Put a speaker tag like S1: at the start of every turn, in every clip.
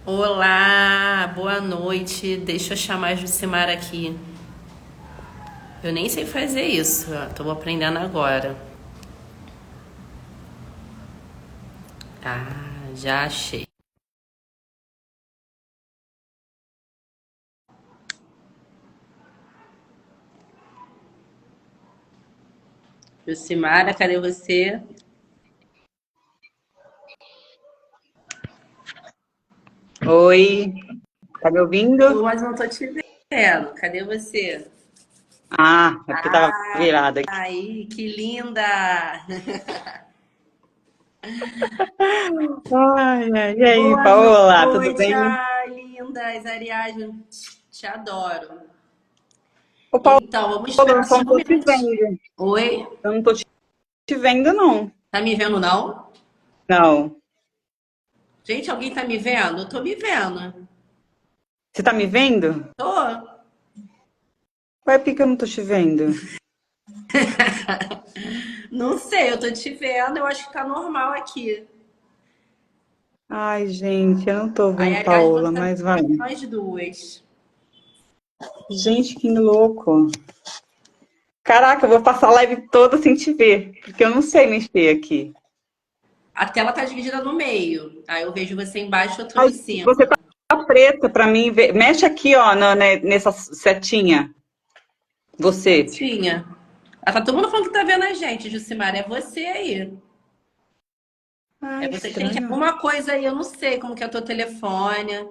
S1: Olá, boa noite. Deixa eu chamar a Jucimara aqui. Eu nem sei fazer isso, ó, tô aprendendo agora. Ah, já achei. Jucimara, cadê você?
S2: Oi, tá me ouvindo?
S1: Tô, mas não tô te vendo. Cadê você?
S2: Ah, é porque tava virada aqui.
S1: Ai, que linda!
S2: Ai, ai, e aí,
S1: Boa
S2: Paola, tudo
S1: noite,
S2: bem?
S1: ai, lindas, Ariadne. Te adoro.
S2: Ô, Paola,
S1: Então, vamos
S2: eu
S1: esperar
S2: só
S1: só
S2: não
S1: um
S2: tô te
S1: minutinho.
S2: vendo.
S1: Oi?
S2: Eu não tô te vendo, não.
S1: Tá me vendo, não?
S2: Não.
S1: Gente, alguém tá me vendo? Eu tô me vendo.
S2: Você tá me vendo?
S1: Tô.
S2: Ué, por que eu não tô te vendo?
S1: Não sei, eu tô te vendo, eu acho que tá normal aqui.
S2: Ai, gente, eu não tô
S1: Aí a
S2: vendo
S1: Ariadne falou
S2: Paola,
S1: que tá
S2: mas vai.
S1: vendo nós duas.
S2: Gente, que louco. Caraca, eu vou passar a live toda sem te ver, porque eu não sei mexer aqui.
S1: A tela tá dividida no meio. Aí eu vejo você embaixo e outro
S2: Mas
S1: em cima.
S2: você tá preta pra mim ver. Mexe aqui, ó, nessa setinha. Você.
S1: Certinha. Ah, tá todo mundo falando que tá vendo a gente, Jucimar. É você aí. É
S2: Ai,
S1: você que tem que
S2: estranho.
S1: alguma coisa aí, eu não sei como que é o teu telefone.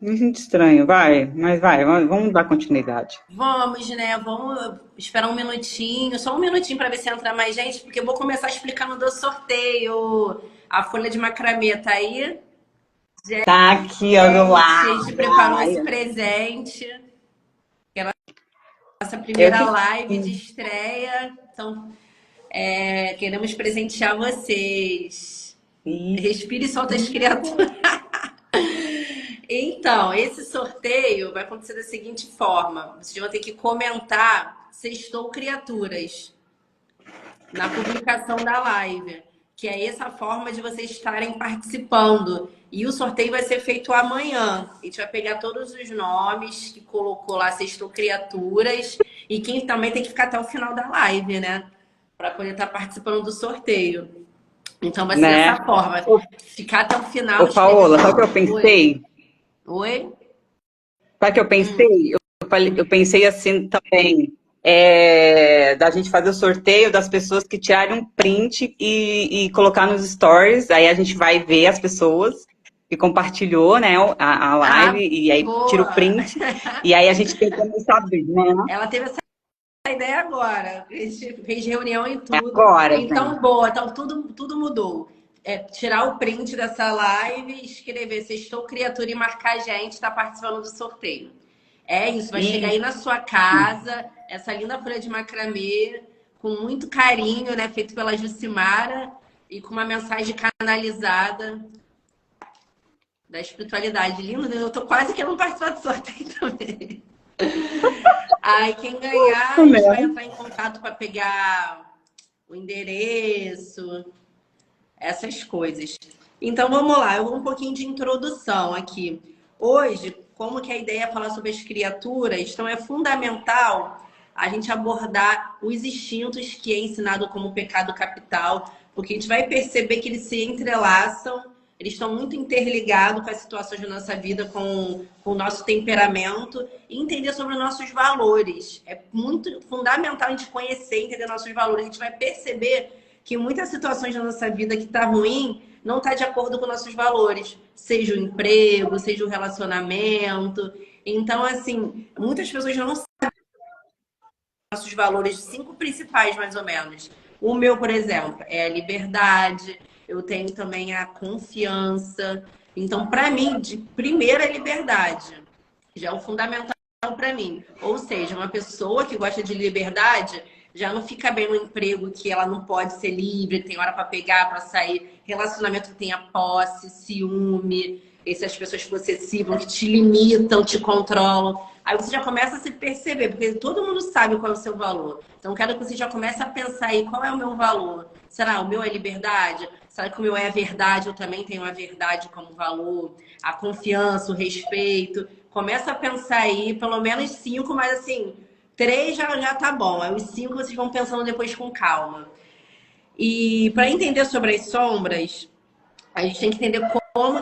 S2: Muito estranho, vai, mas vai, vamos dar continuidade.
S1: Vamos, né? Vamos esperar um minutinho, só um minutinho para ver se entra mais gente, porque eu vou começar explicando do sorteio. A folha de macramê tá aí.
S2: Tá aqui, ó, do
S1: Gente, a
S2: lado.
S1: gente preparou
S2: Ai,
S1: esse presente, que é a nossa
S2: eu
S1: primeira
S2: que
S1: live de estreia. Então, queremos presentear vocês.
S2: fiz.
S1: Respire e solta as criaturas. Então, esse sorteio vai acontecer da seguinte forma: vocês vão ter que comentar Sextou Criaturas na publicação da live, que é essa forma de vocês estarem participando. E o sorteio vai ser feito amanhã. A gente vai pegar todos os nomes que colocou lá, Sextou Criaturas, e quem também tem que ficar até o final da live, né? Para poder estar participando do sorteio. Então vai ser
S2: Né?
S1: dessa forma.
S2: Ô,
S1: Ficar até o final,
S2: ô,
S1: escrever
S2: Paola,
S1: seu
S2: sabe o que
S1: nome.
S2: eu
S1: Oi?
S2: pensei?
S1: Oi?
S2: Sabe o que eu pensei? Eu pensei assim também, da gente fazer o sorteio das pessoas que tirarem um print e colocar nos stories, aí a gente vai ver as pessoas que compartilhou, né, a live,
S1: Ah,
S2: e aí tira o
S1: boa!
S2: print, e aí a gente tem como saber, né?
S1: Ela teve essa ideia agora. A gente fez reunião e tudo.
S2: Agora,
S1: Então,
S2: gente.
S1: boa. Então, tudo mudou. É, tirar o print dessa live, escrever Sextou Criatura e marcar a gente, está participando do sorteio. É isso, vai chegar
S2: E
S1: aí na sua casa, essa linda folha de macramê, com muito carinho, né? Feito pela Jucimara e com uma mensagem canalizada da espiritualidade. Lindo, né? Eu tô quase querendo participar do sorteio também. Aí quem ganhar, a gente vai
S2: né?
S1: entrar em contato para pegar o endereço, essas coisas. Então vamos lá, eu vou um pouquinho de introdução aqui. Hoje, como que a ideia é falar sobre as criaturas, então é fundamental a gente abordar os instintos que é ensinado como pecado capital, porque a gente vai perceber que eles se entrelaçam, eles estão muito interligados com as situações da nossa vida, com o nosso temperamento, e entender sobre os nossos valores. É muito fundamental a gente conhecer e entender nossos valores. A gente vai perceber que muitas situações da nossa vida que tá ruim não tá de acordo com nossos valores, seja o emprego, seja o relacionamento. Então, assim, muitas pessoas não sabem nossos valores, cinco principais, mais ou menos. O meu, por exemplo, é a liberdade, eu tenho também a confiança. Então, para mim, de primeira, é liberdade. Já é o fundamental para mim. Ou seja, uma pessoa que gosta de liberdade já não fica bem no emprego que ela não pode ser livre, tem hora para pegar, para sair, relacionamento que tenha posse, ciúme, essas pessoas possessivas que te limitam, te controlam. Aí você já começa a se perceber, porque todo mundo sabe qual é o seu valor. Então, quero que você já comece a pensar aí qual é o meu valor. Será o meu é liberdade? Sabe que o meu é a verdade, eu também tenho a verdade como valor, a confiança, o respeito. Começa a pensar aí, pelo menos 5, mas assim, 3 já tá bom. Aí os 5 vocês vão pensando depois com calma. E para entender sobre as sombras, a gente tem que entender o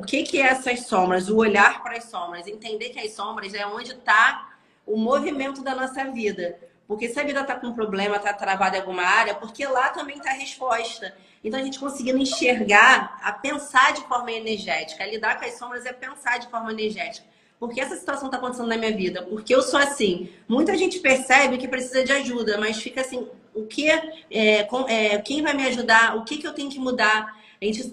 S1: que é essas sombras, o olhar para as sombras, entender que as sombras é onde está o movimento da nossa vida. Porque se a vida está com problema, está travada em alguma área, porque lá também está a resposta. Então a gente conseguindo enxergar, a pensar de forma energética, a lidar com as sombras é pensar de forma energética. Porque essa situação está acontecendo na minha vida? Porque eu sou assim. Muita gente percebe que precisa de ajuda, mas fica assim, quem vai me ajudar? O que eu tenho que mudar?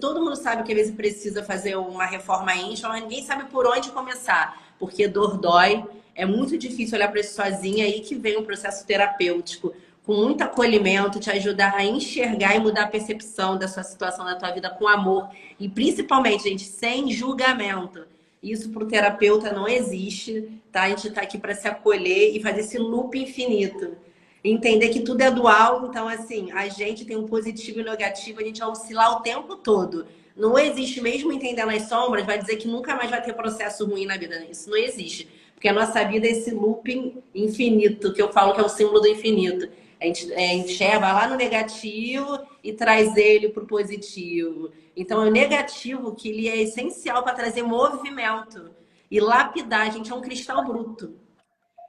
S1: Todo mundo sabe que às vezes precisa fazer uma reforma íntima, mas ninguém sabe por onde começar, porque dor dói. É muito difícil olhar para isso sozinha, aí que vem um processo terapêutico, com muito acolhimento, te ajudar a enxergar e mudar a percepção da sua situação, da tua vida com amor. E principalmente, gente, sem julgamento. Isso para o terapeuta não existe, tá? A gente está aqui para se acolher e fazer esse loop infinito. Entender que tudo é dual, então assim, a gente tem um positivo e negativo, a gente vai oscilar o tempo todo. Não existe, mesmo entendendo as sombras, vai dizer que nunca mais vai ter processo ruim na vida. Isso não existe. Porque a nossa vida é esse looping infinito, que eu falo que é o símbolo do infinito. A gente enxerga lá no negativo e traz ele para o positivo. Então, é o negativo que ele é essencial para trazer movimento. E lapidar, a gente é um cristal bruto.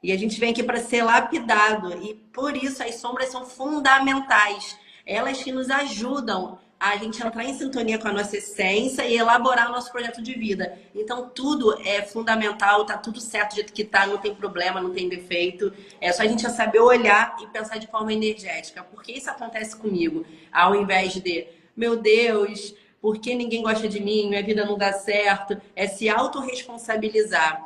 S1: E a gente vem aqui para ser lapidado. E por isso as sombras são fundamentais. Elas que nos ajudam a gente entrar em sintonia com a nossa essência e elaborar o nosso projeto de vida. Então, tudo é fundamental, tá tudo certo do jeito que tá, não tem problema, não tem defeito. É só a gente saber olhar e pensar de forma energética. Por que isso acontece comigo? Ao invés de, meu Deus, por que ninguém gosta de mim? Minha vida não dá certo. É se autorresponsabilizar.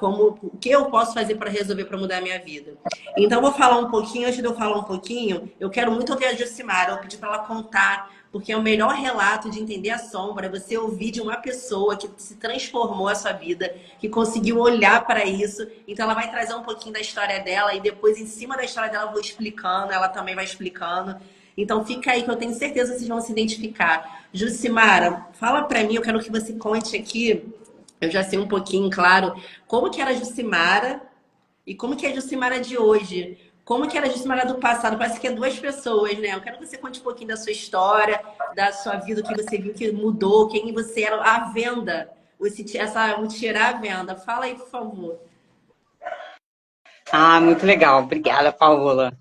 S1: O que eu posso fazer para resolver, para mudar a minha vida. Então, eu vou falar um pouquinho. Antes de eu falar um pouquinho, eu quero muito ouvir a Jucimara. Eu pedi para ela contar, porque é o melhor relato de entender a sombra. Você ouvir de uma pessoa que se transformou a sua vida, que conseguiu olhar para isso. Então, ela vai trazer um pouquinho da história dela e depois, em cima da história dela, eu vou explicando. Ela também vai explicando. Então, fica aí que eu tenho certeza que vocês vão se identificar. Jucimara, fala para mim, eu quero que você conte aqui. Eu já sei um pouquinho, claro, como que era a Jucimara e como que é a Jucimara de hoje. Como que era a Jucimara do passado. Parece que é duas pessoas, né? Eu quero que você conte um pouquinho da sua história, da sua vida, o que você viu que mudou, quem você era, a venda, o tirar a venda. Fala aí, por favor.
S2: Ah, muito legal. Obrigada, Paola.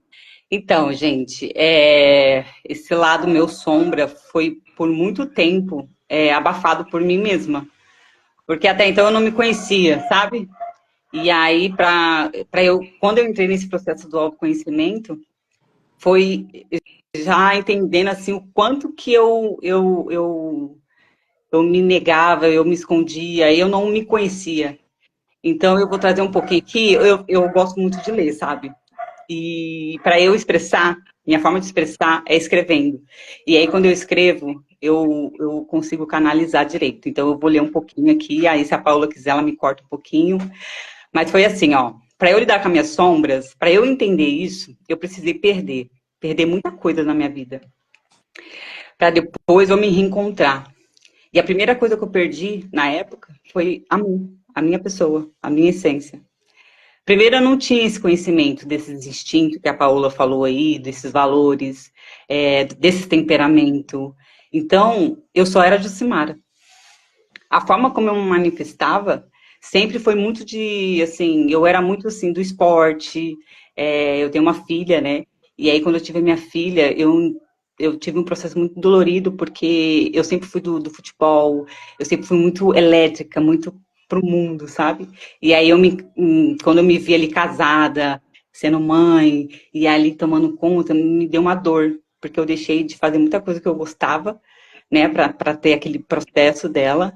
S2: Então, gente, esse lado meu sombra foi por muito tempo abafado por mim mesma. Porque até então eu não me conhecia, sabe? E aí, quando eu entrei nesse processo do autoconhecimento, foi já entendendo assim o quanto que eu me negava, eu me escondia, eu não me conhecia. Então eu vou trazer um pouquinho aqui, eu gosto muito de ler, sabe? E para eu expressar, minha forma de expressar é escrevendo. E aí quando eu escrevo, eu consigo canalizar direito. Então eu vou ler um pouquinho aqui, aí se a Paula quiser, ela me corta um pouquinho. Mas foi assim, ó, para eu lidar com as minhas sombras, para eu entender isso, eu precisei perder muita coisa na minha vida, para depois eu me reencontrar. E a primeira coisa que eu perdi na época foi a minha pessoa, a minha essência. Primeiro, eu não tinha esse conhecimento desses instintos que a Paola falou aí, desses valores, desse temperamento. Então, eu só era Jucimara. A forma como eu me manifestava sempre foi muito assim, eu era muito, assim, do esporte. Eu tenho uma filha, né? E aí, quando eu tive a minha filha, eu tive um processo muito dolorido, porque eu sempre fui do futebol, eu sempre fui muito elétrica, muito pro mundo, sabe? E aí, quando eu me vi ali casada, sendo mãe, e ali tomando conta, me deu uma dor, porque eu deixei de fazer muita coisa que eu gostava, né, para ter aquele processo dela.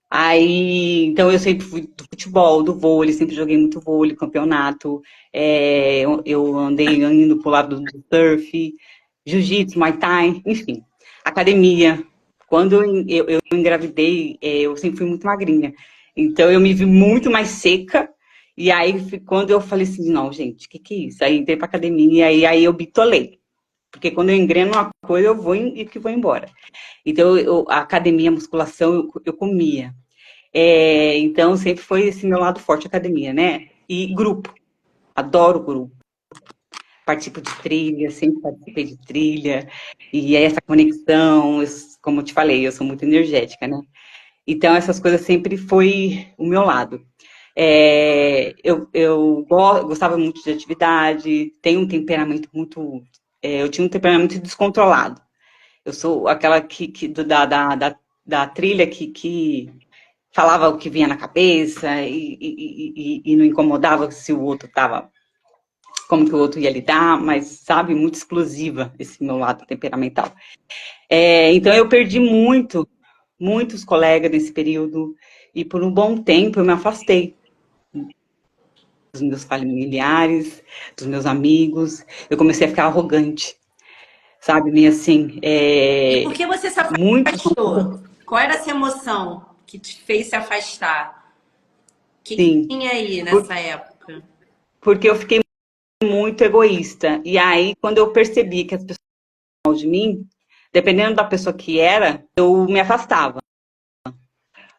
S2: Aí, então eu sempre fui do futebol, do vôlei, sempre joguei muito vôlei, campeonato. Eu andei indo pro lado do surf, jiu-jitsu, muay thai, enfim, academia. Quando eu engravidei, eu sempre fui muito magrinha. Então eu me vi muito mais seca. E aí, quando eu falei assim, não, gente, o que é isso? Aí entrei pra academia e aí eu bitolei. Porque quando eu engreno uma coisa, eu vou e que vou embora. Então, a academia, a musculação, eu comia. Então, sempre foi esse meu lado forte, academia, né? E grupo. Adoro grupo. Participo de trilha, sempre participei de trilha. E aí, essa conexão, como eu te falei, eu sou muito energética, né? Então, essas coisas sempre foi o meu lado. Eu gostava muito de atividade, tenho um temperamento muito. Eu tinha um temperamento descontrolado. Eu sou aquela da trilha que falava o que vinha na cabeça e não incomodava se o outro estava, como que o outro ia lidar, mas, sabe, muito explosiva esse meu lado temperamental. Então, eu perdi muitos colegas nesse período e por um bom tempo eu me afastei dos meus familiares, dos meus amigos. Eu comecei a ficar arrogante, sabe, meio assim,
S1: E por que você se
S2: muitos,
S1: afastou? Qual era essa emoção que te fez se afastar? O que que
S2: sim,
S1: tinha aí nessa época?
S2: porque eu fiquei muito egoísta. E aí, quando eu percebi que as pessoas falavam mal de mim, dependendo da pessoa que era, eu me afastava.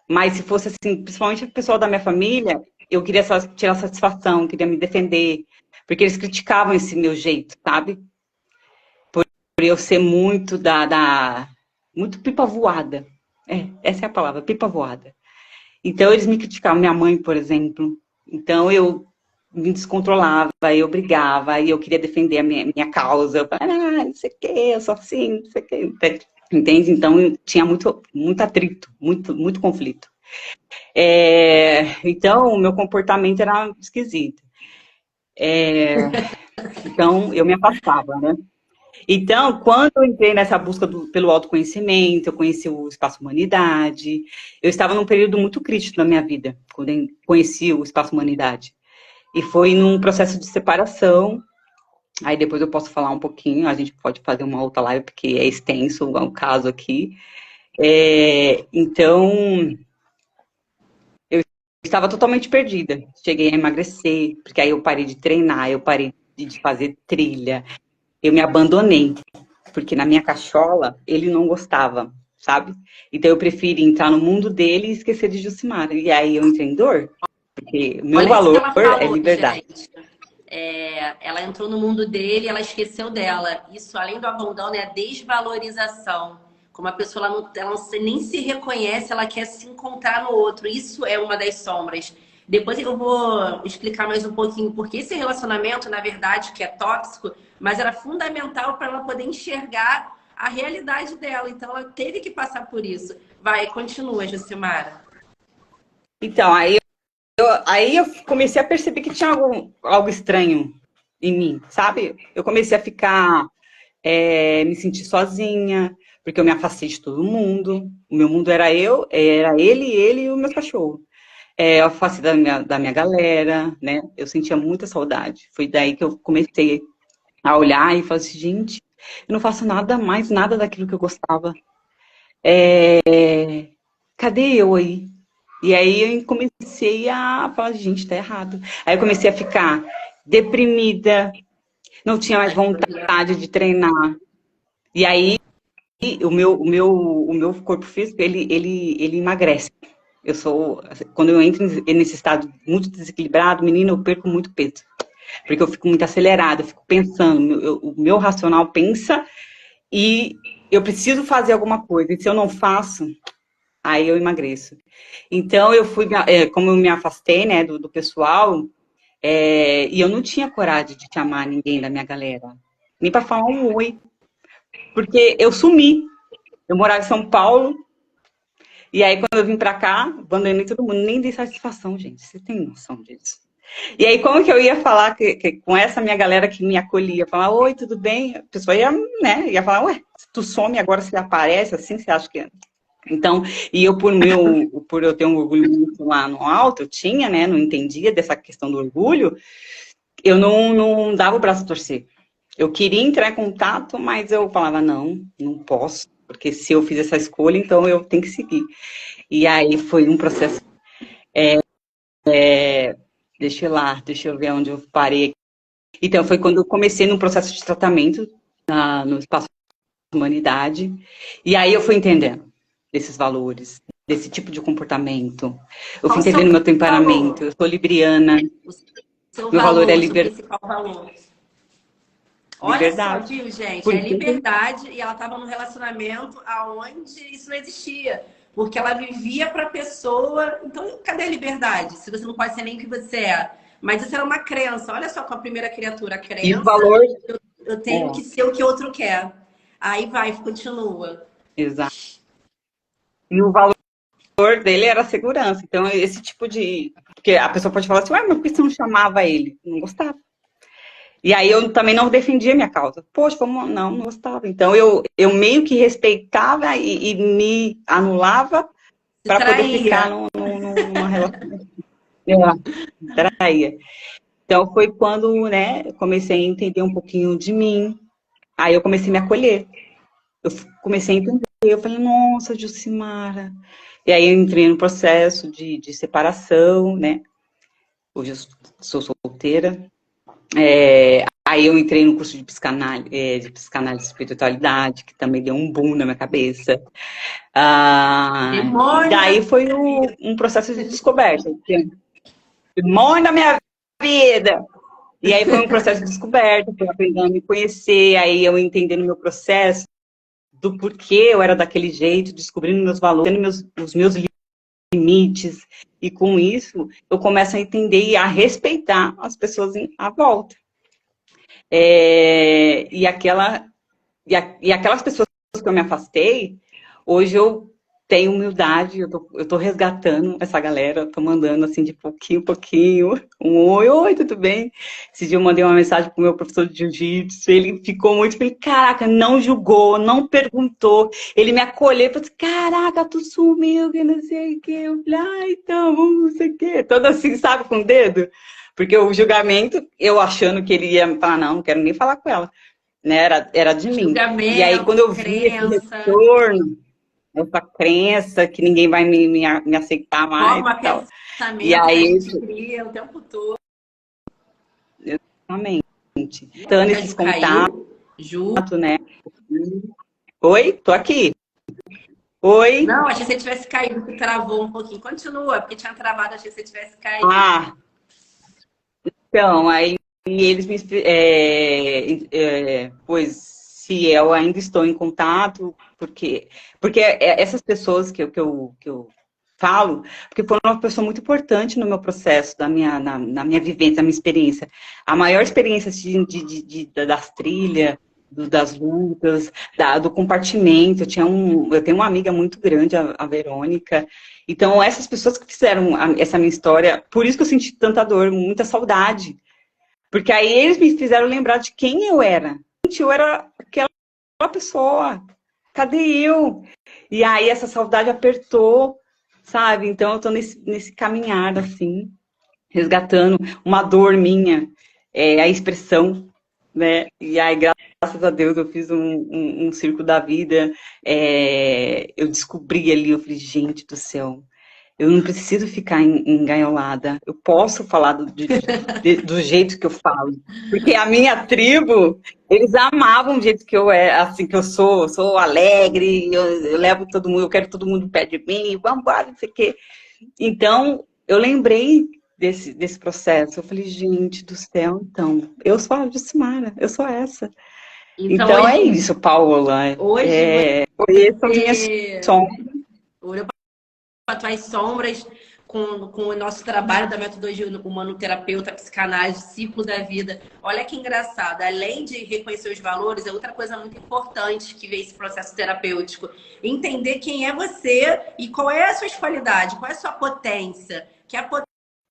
S2: Mas se fosse assim, principalmente o pessoal da minha família, eu queria só tirar satisfação, queria me defender, porque eles criticavam esse meu jeito, sabe? Por eu ser muito muito pipa voada. Essa é a palavra, pipa voada. Então eles me criticavam, minha mãe, por exemplo. Então eu me descontrolava, eu brigava, e eu queria defender a minha causa. Eu falava, não sei o que, eu sou assim, não sei o que. Entende? Então eu tinha muito atrito, muito conflito. Então o meu comportamento era esquisito. Então eu me afastava, né? Então, quando eu entrei nessa busca pelo autoconhecimento, eu conheci o Espaço Humanidade, eu estava num período muito crítico na minha vida, quando eu conheci o Espaço Humanidade. E foi num processo de separação, aí depois eu posso falar um pouquinho, a gente pode fazer uma outra live, porque é extenso o caso aqui. Então, eu estava totalmente perdida. Cheguei a emagrecer, porque aí eu parei de treinar, eu parei de fazer trilha, eu me abandonei. Porque na minha cachola ele não gostava, sabe? Então eu preferi entrar no mundo dele e esquecer de Jucimara. E aí eu entrei em dor, porque meu
S1: Olha isso que
S2: valor
S1: ela
S2: é
S1: falou,
S2: liberdade.
S1: gente. Ela entrou no mundo dele, ela esqueceu dela. Isso, além do abandono, é a desvalorização. Como a pessoa ela nem se reconhece, ela quer se encontrar no outro. Isso é uma das sombras. Depois eu vou explicar mais um pouquinho porque esse relacionamento, na verdade, que é tóxico, mas era fundamental para ela poder enxergar a realidade dela. Então ela teve que passar por isso. Vai, continua, Jucimara.
S2: Então, aí eu comecei a perceber que tinha algo estranho em mim, sabe? Eu comecei a ficar, me sentir sozinha, porque eu me afastei de todo mundo. O meu mundo era era ele e o meu cachorro. Eu afastei da minha galera, né? Eu sentia muita saudade. Foi daí que eu comecei a olhar e falar assim, gente, eu não faço nada daquilo que eu gostava. Cadê eu aí? E aí eu comecei a falar, gente, tá errado. Aí eu comecei a ficar deprimida, não tinha mais vontade de treinar. E aí o meu corpo físico, ele emagrece. Quando eu entro nesse estado muito desequilibrado, menina, eu perco muito peso. Porque eu fico muito acelerada, eu fico pensando, o meu racional pensa e eu preciso fazer alguma coisa. E se eu não faço, aí eu emagreço. Então, como eu me afastei, né, do pessoal, e eu não tinha coragem de chamar ninguém da minha galera, nem para falar um oi, porque eu sumi. Eu morava em São Paulo, e aí quando eu vim para cá, abandonei todo mundo, nem dei satisfação, gente. Você tem noção disso? E aí, como que eu ia falar com essa minha galera que me acolhia? Falar, oi, tudo bem? A pessoa ia, né, ia falar, ué, tu some agora, você aparece assim, você acha que é? Então, e eu, por eu ter um orgulho muito lá no alto, eu tinha, né, não entendia dessa questão do orgulho, eu não dava o braço a torcer. Eu queria entrar em contato, mas eu falava, não posso, porque se eu fiz essa escolha, então eu tenho que seguir. E aí foi um processo, deixa eu ver onde eu parei. Então, foi quando eu comecei no processo de tratamento, no espaço da humanidade. E aí eu fui entendendo desses valores, desse tipo de comportamento. Eu
S1: Qual
S2: fui
S1: o seu
S2: entendendo meu temperamento.
S1: valor?
S2: Eu sou libriana.
S1: O seu
S2: Meu valor é
S1: valor, seu principal valor. Olha só,
S2: liberdade.
S1: viu, gente? É
S2: Porque
S1: liberdade e ela estava num relacionamento aonde isso não existia. Porque ela vivia para a pessoa. Então, cadê a liberdade? Se você não pode ser nem o que você é. Mas isso era uma crença. Olha só com a primeira criatura. A
S2: e o
S1: crença,
S2: valor
S1: eu tenho
S2: é,
S1: que ser o que outro quer. Aí vai, continua.
S2: exato. E o valor dele era a segurança. Então, esse tipo de. Porque a pessoa pode falar assim, ué, mas por que você não chamava ele? Não gostava. E aí eu também não defendia minha causa. Poxa, como não gostava. Então eu meio que respeitava e me anulava
S1: Se
S2: para poder
S1: traía.
S2: ficar numa relação. Traía. Então foi quando, né, eu comecei a entender um pouquinho de mim. Aí eu comecei a me acolher. Eu comecei a entender. Eu falei, nossa, Jucimara. E aí eu entrei no processo de separação, né? Hoje eu sou solteira. Aí eu entrei no curso de psicanálise e espiritualidade, que também deu um boom na minha cabeça.
S1: Demônio.
S2: Daí foi um processo de descoberta. Demônio da minha vida! E aí foi um processo de descoberta, foi aprendendo a me conhecer, aí eu entendendo o meu processo, do porquê eu era daquele jeito, descobrindo meus valores, os meus limites. E com isso, eu começo a entender e a respeitar as pessoas à volta. E aquelas pessoas que eu me afastei, hoje eu tenho humildade, eu tô resgatando essa galera, eu tô mandando assim de pouquinho em pouquinho, oi, tudo bem? Esse dia eu mandei uma mensagem pro meu professor de jiu-jitsu, ele ficou muito feliz, caraca, não julgou, não perguntou, ele me acolheu, falou assim, caraca, tu sumiu, que não sei o que, eu falei, então, vamos, não sei o que, todo assim, sabe, com o dedo, porque o julgamento, eu achando que ele ia falar, não quero nem falar com ela, né, era de mim. E aí, quando
S1: Julgamento,
S2: eu vi esse
S1: crença,
S2: retorno, essa crença que ninguém vai me aceitar mais
S1: forma
S2: e tal. E
S1: pensamento que a
S2: aí,
S1: gente cria o tempo todo.
S2: exatamente, dando
S1: A
S2: esses
S1: Ju
S2: contatos,
S1: caiu. Ju.
S2: né? Oi, tô aqui. Oi.
S1: Não, achei que você tivesse caído, que travou um pouquinho. Continua, porque tinha travado, achei que você tivesse caído.
S2: Ah, então, aí eles me. Pois, se eu ainda estou em contato, porque essas pessoas que eu falo, porque foram uma pessoa muito importante no meu processo, na minha vivência, na minha experiência. A maior experiência assim, das trilhas, das lutas, do compartimento. Eu tenho uma amiga muito grande, a Verônica. Então, essas pessoas que fizeram essa minha história, por isso que eu senti tanta dor, muita saudade. Porque aí eles me fizeram lembrar de quem eu era. Gente, eu era aquela pessoa. Cadê eu? E aí essa saudade apertou, sabe? Então eu tô nesse caminhar, assim, resgatando uma dor minha, a expressão, né? E aí, graças a Deus, eu fiz um círculo da vida. Eu descobri ali, eu falei, gente do céu, eu não preciso ficar engaiolada. Eu posso falar do jeito que eu falo. Porque a minha tribo, eles amavam o jeito que eu é, assim que eu sou alegre, eu levo todo mundo, eu quero todo mundo perto de mim, vamos embora, não sei o quê. Então, eu lembrei desse processo. Eu falei, gente do céu, então, eu sou a Jucimara, eu sou essa.
S1: Então,
S2: Então é isso, Paula.
S1: hoje
S2: Conheço a minha
S1: você
S2: sombra.
S1: olhou para tuas sombras com o nosso trabalho da metodologia humanoterapeuta, psicanálise, ciclo da vida. Olha que engraçado. Além de reconhecer os valores, é outra coisa muito importante que vem esse processo terapêutico. Entender quem é você e qual é as suas qualidades, qual é a sua potência. Que a potência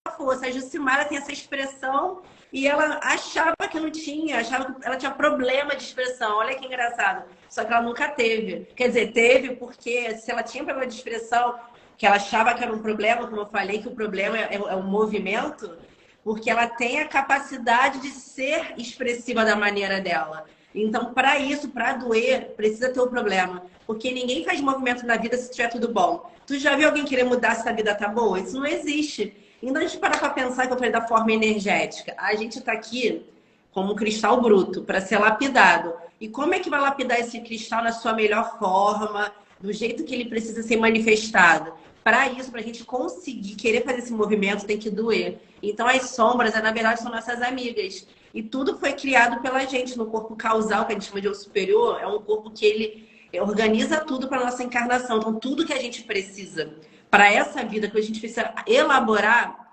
S1: é a força. A Jucimara tem essa expressão e ela achava que não tinha, achava que ela tinha problema de expressão. Olha que engraçado. Só que ela nunca teve. Quer dizer, teve porque se ela tinha problema de expressão, que ela achava que era um problema, como eu falei, que o problema é o movimento, porque ela tem a capacidade de ser expressiva da maneira dela. Então, para isso, para doer, precisa ter o problema. Porque ninguém faz movimento na vida se tiver tudo bom. Tu já viu alguém querer mudar se a vida tá boa? Isso não existe. Então, a gente para pensar que eu falei da forma energética. A gente está aqui como um cristal bruto, para ser lapidado. E como é que vai lapidar esse cristal na sua melhor forma, do jeito que ele precisa ser manifestado? Para isso, para a gente conseguir querer fazer esse movimento, tem que doer. Então, as sombras, na verdade, são nossas amigas. E tudo foi criado pela gente no corpo causal, que a gente chama de eu superior. É um corpo que ele organiza tudo para nossa encarnação. Então, tudo que a gente precisa para essa vida, que a gente precisa elaborar,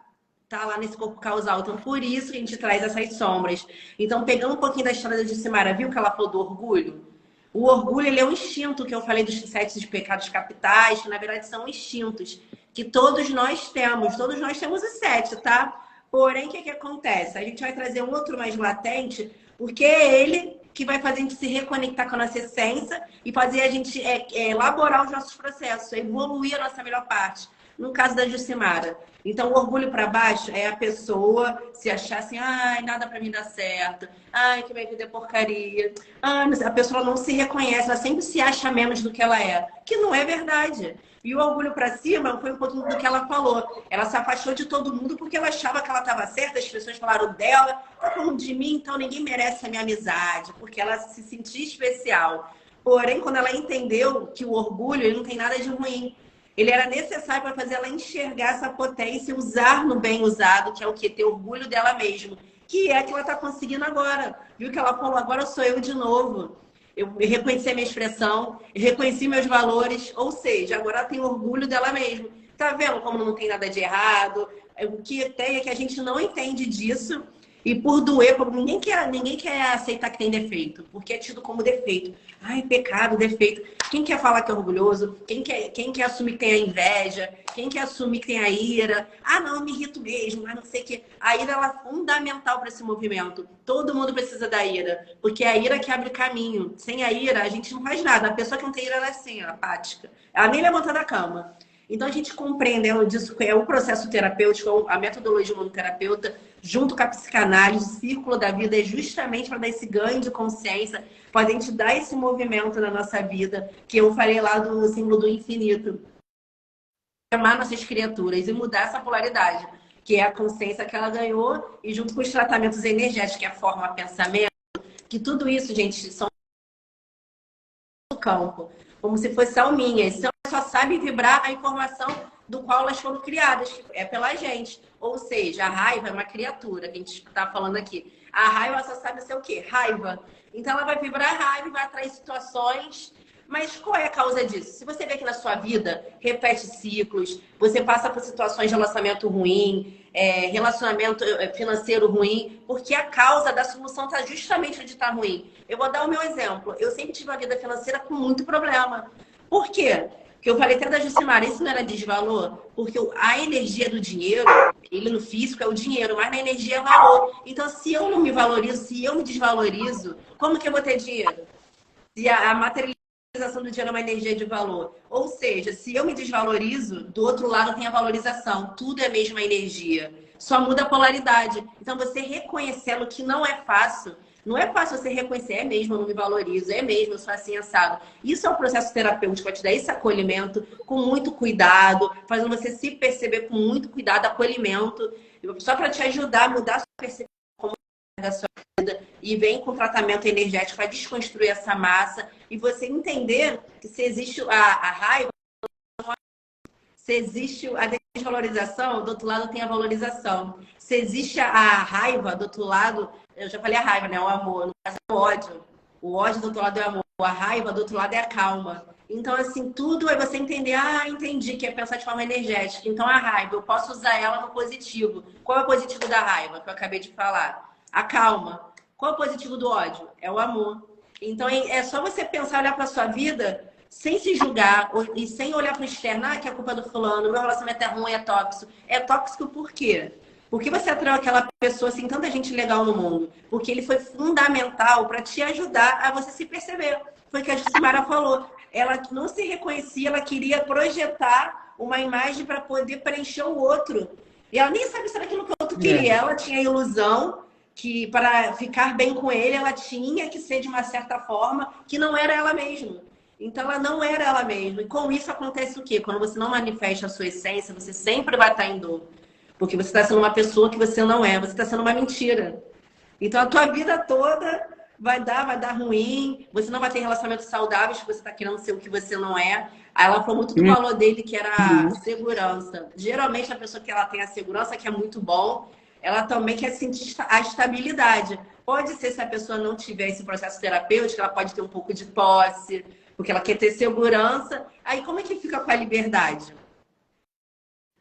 S1: tá lá nesse corpo causal. Então, por isso que a gente traz essas sombras. Então, pegando um pouquinho da história da Jucimara, viu que ela falou do orgulho? O orgulho, ele é um instinto que eu falei dos 7 pecados capitais, que na verdade são instintos que todos nós temos os 7, tá? Porém, o que acontece? A gente vai trazer um outro mais latente, porque é ele que vai fazer a gente se reconectar com a nossa essência e fazer a gente elaborar os nossos processos, evoluir a nossa melhor parte. No caso da Jucimara. Então, o orgulho para baixo é a pessoa se achar assim, ai, nada para mim dá certo, ai, que minha vida é porcaria, ai, a pessoa não se reconhece, ela sempre se acha menos do que ela é, que não é verdade. E o orgulho para cima foi um pouquinho do que ela falou. Ela se afastou de todo mundo porque ela achava que ela estava certa, as pessoas falaram dela, tá falando de mim, então ninguém merece a minha amizade, porque ela se sentia especial. Porém, quando ela entendeu que o orgulho ele não tem nada de ruim, ele era necessário para fazer ela enxergar essa potência, usar no bem usado, que é o quê? Ter orgulho dela mesma. Que é que ela está conseguindo agora. Viu que ela falou, agora sou eu de novo. Eu reconheci a minha expressão, eu reconheci meus valores, ou seja, agora ela tem orgulho dela mesma. Tá vendo como não tem nada de errado? O que tem é que a gente não entende disso. E por doer, ninguém quer aceitar que tem defeito, porque é tido como defeito. Ai, pecado, defeito. Quem quer falar que é orgulhoso? Quem quer assumir que tem a inveja? Quem quer assumir que tem a ira? Ah, não, eu me irrito mesmo, mas não sei o que. A ira ela é fundamental para esse movimento. Todo mundo precisa da ira, porque é a ira que abre caminho. Sem a ira, a gente não faz nada. A pessoa que não tem ira, ela é assim, ela é apática. Ela nem levanta da cama. Então, a gente compreendendo disso, é o processo terapêutico, a metodologia humanoterapeuta, junto com a psicanálise, o círculo da vida, é justamente para dar esse ganho de consciência, para a gente dar esse movimento na nossa vida, que eu falei lá do símbolo do infinito. Amar nossas criaturas e mudar essa polaridade, que é a consciência que ela ganhou, e junto com os tratamentos energéticos, que é a forma, pensamento, que tudo isso, gente, são do campo, como se fossem alminhas. Só sabe vibrar a informação do qual elas foram criadas, que é pela gente. Ou seja, a raiva é uma criatura, que a gente está falando aqui. A raiva só sabe ser o quê? Raiva. Então ela vai vibrar raiva e vai atrair situações. Mas qual é a causa disso? Se você vê que na sua vida repete ciclos, você passa por situações de relacionamento ruim, relacionamento financeiro ruim, porque a causa da solução está justamente onde está ruim. Eu vou dar o meu exemplo. Eu sempre tive uma vida financeira com muito problema. Por quê? Que eu falei até da Jucimara, isso não era desvalor? Porque a energia do dinheiro, ele no físico é o dinheiro, mas na energia é valor. Então, se eu não me valorizo, se eu me desvalorizo, como que eu vou ter dinheiro? Se a materialização do dinheiro é uma energia de valor. Ou seja, se eu me desvalorizo, do outro lado tem a valorização. Tudo é a mesma energia. Só muda a polaridade. Então, você reconhecendo que não é fácil. Não é fácil você reconhecer, é mesmo, eu não me valorizo, é mesmo, eu sou assim, assado. Isso é um processo terapêutico, vai te dar esse acolhimento com muito cuidado, fazendo você se perceber com muito cuidado, acolhimento, só para te ajudar a mudar a sua percepção da sua vida. E vem com tratamento energético para desconstruir essa massa e você entender que se existe a raiva, se existe a desvalorização, do outro lado tem a valorização. Se existe a raiva, do outro lado, eu já falei a raiva, né? O amor, no caso é o ódio. O ódio do outro lado é o amor, a raiva do outro lado é a calma. Então, assim, tudo é você entender, entendi, que é pensar de forma energética. Então, a raiva, eu posso usar ela no positivo. Qual é o positivo da raiva, que eu acabei de falar? A calma. Qual é o positivo do ódio? É o amor. Então, é só você pensar, olhar para sua vida sem se julgar e sem olhar para o externo, que é a culpa do fulano, meu relacionamento é ruim, é tóxico. É tóxico por quê? Por que você atraiu aquela pessoa, assim, tanta gente legal no mundo? Porque ele foi fundamental para te ajudar a você se perceber. Foi o que a Jucimara falou. Ela não se reconhecia, ela queria projetar uma imagem para poder preencher o outro. E ela nem sabe se era aquilo que o outro queria. Ela tinha a ilusão que para ficar bem com ele, ela tinha que ser de uma certa forma que não era ela mesma. Então, ela não era ela mesma. E com isso acontece o quê? Quando você não manifesta a sua essência, você sempre vai estar em dor. Porque você está sendo uma pessoa que você não é. Você está sendo uma mentira. Então, a tua vida toda, vai dar ruim, você não vai ter relacionamentos saudáveis porque você está querendo ser o que você não é. Aí ela falou muito do valor dele, que era a segurança. Geralmente a pessoa que ela tem a segurança, que é muito bom, ela também quer sentir a estabilidade. Pode ser, se a pessoa não tiver esse processo terapêutico, ela pode ter um pouco de posse, porque ela quer ter segurança. Aí como é que fica com a liberdade?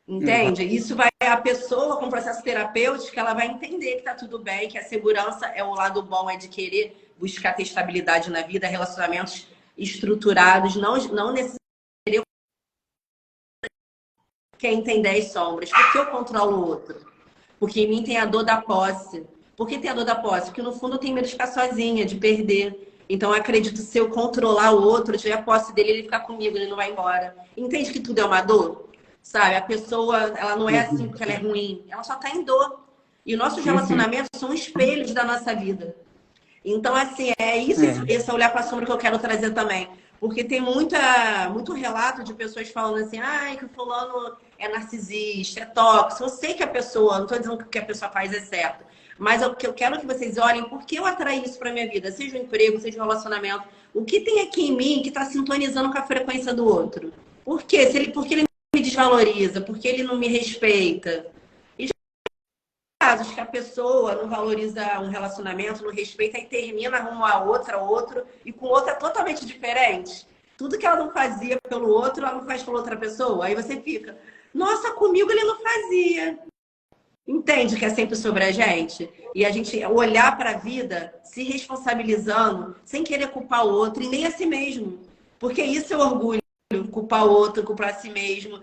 S1: Entende? Isso vai a pessoa com processo terapêutico, ela vai entender que tá tudo bem, que a segurança é o lado bom, é de querer buscar ter estabilidade na vida, relacionamentos estruturados, não necessariamente quem tem 10 sombras. Por que eu controlo o outro? Porque em mim tem a dor da posse. Por que tem a dor da posse? Porque no fundo eu tenho medo de ficar sozinha, de perder. Então eu acredito que se eu controlar o outro, eu tiver a posse dele, ele ficar comigo, ele não vai embora. Entende que tudo é uma dor? Sabe? A pessoa, ela não é assim porque ela é ruim. Ela só tá em dor. E nossos relacionamentos são espelhos da nossa vida. Então, assim, é isso, esse olhar para a sombra que eu quero trazer também. Porque tem muito relato de pessoas falando assim, ai, que o fulano é narcisista, é tóxico. Eu sei que a pessoa, não estou dizendo que o que a pessoa faz é certo. Mas o que eu quero que vocês olhem, por que eu atraí isso para minha vida? Seja um emprego, seja um relacionamento. O que tem aqui em mim que está sintonizando com a frequência do outro? Por quê? Porque ele me desvaloriza, porque ele não me respeita. Casos que a pessoa não valoriza um relacionamento, não respeita e termina, arruma outro, e com outra totalmente diferente. Tudo que ela não fazia pelo outro, ela não faz pela outra pessoa. Aí você fica, nossa, comigo ele não fazia. Entende que é sempre sobre a gente? E a gente olhar para a vida se responsabilizando, sem querer culpar o outro e nem a si mesmo. Porque isso é orgulho, culpar o outro, culpar a si mesmo.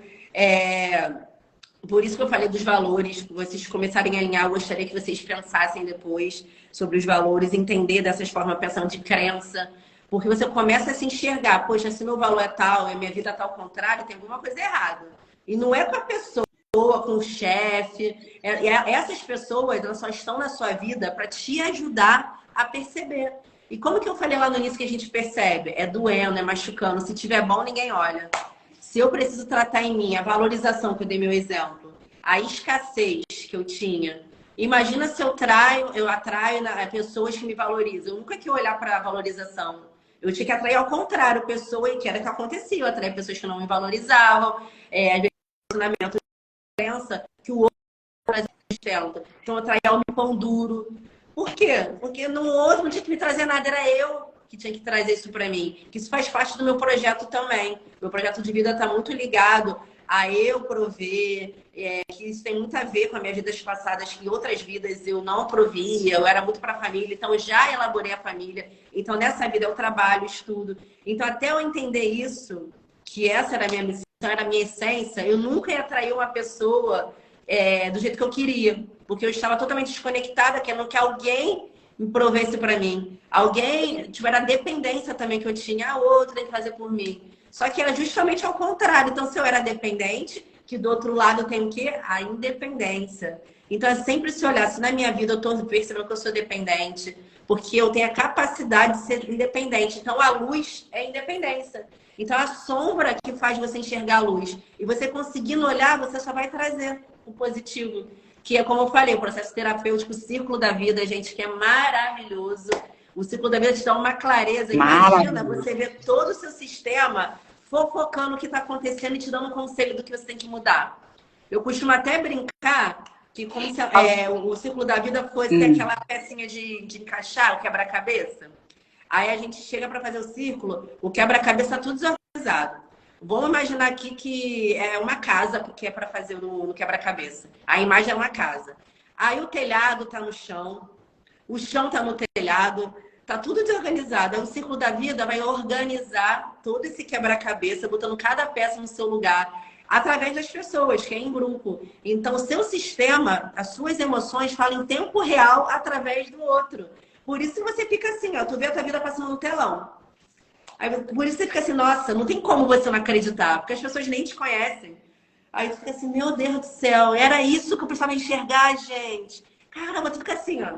S1: Por isso que eu falei dos valores, vocês começarem a alinhar, eu gostaria que vocês pensassem depois sobre os valores, entender dessas formas, pensando de crença, porque você começa a se enxergar, poxa, se meu valor é tal, a minha vida tá ao contrário, tem alguma coisa errada. E não é com a pessoa, com o chefe, essas pessoas, elas só estão na sua vida para te ajudar a perceber. E como que eu falei lá no início que a gente percebe? É doendo, é machucando, se tiver bom, ninguém olha. Se eu preciso tratar em mim a valorização, que eu dei meu exemplo, a escassez que eu tinha. Imagina se eu atraio pessoas que me valorizam. Eu nunca quis olhar para a valorização. Eu tinha que atrair ao contrário, pessoas que era o que acontecia. Eu atraía pessoas que não me valorizavam, às vezes relacionamento de crença que o outro sustenta. Então eu atraía o pão duro. Por quê? Porque no outro não tinha que me trazer nada, era eu que tinha que trazer isso para mim. Que isso faz parte do meu projeto também. Meu projeto de vida está muito ligado a eu prover, que isso tem muito a ver com as minhas vidas passadas, que em outras vidas eu não provia, eu era muito para a família, então eu já elaborei a família. Então nessa vida eu trabalho, estudo. Então até eu entender isso, que essa era a minha missão, era a minha essência, eu nunca ia atrair uma pessoa do jeito que eu queria, porque eu estava totalmente desconectada, querendo que alguém me provesse para mim. Alguém, tipo, era a dependência também que eu tinha, outro tem que fazer por mim. Só que era justamente ao contrário. Então, se eu era dependente, que do outro lado tem o quê? A independência. Então, é sempre se olhar, se na minha vida eu estou percebendo que eu sou dependente, porque eu tenho a capacidade de ser independente. Então, a luz é independência. Então, a sombra que faz você enxergar a luz. E você conseguindo olhar, você só vai trazer o positivo. Que é como eu falei, o processo terapêutico, o ciclo da vida, gente, que é maravilhoso. O ciclo da vida te dá uma clareza. Imagina você ver todo o seu sistema fofocando o que está acontecendo e te dando um conselho do que você tem que mudar. Eu costumo até brincar que como se o ciclo da vida fosse aquela pecinha de encaixar, o quebra-cabeça. Aí a gente chega para fazer o círculo, o quebra-cabeça tá tudo desorganizado. Vamos imaginar aqui que é uma casa que é para fazer no quebra-cabeça. A imagem é uma casa. Aí o telhado está no chão, o chão está no telhado, está tudo desorganizado. Aí o ciclo da vida vai organizar todo esse quebra-cabeça, botando cada peça no seu lugar, através das pessoas, que é em grupo. Então, o seu sistema, as suas emoções falam em tempo real através do outro. Por isso você fica assim, ó, tu vê a tua vida passando no telão. Aí, por isso você fica assim, nossa, não tem como você não acreditar, porque as pessoas nem te conhecem. Aí tu fica assim, meu Deus do céu, era isso que eu precisava enxergar, gente. Caramba, tu fica assim, ó.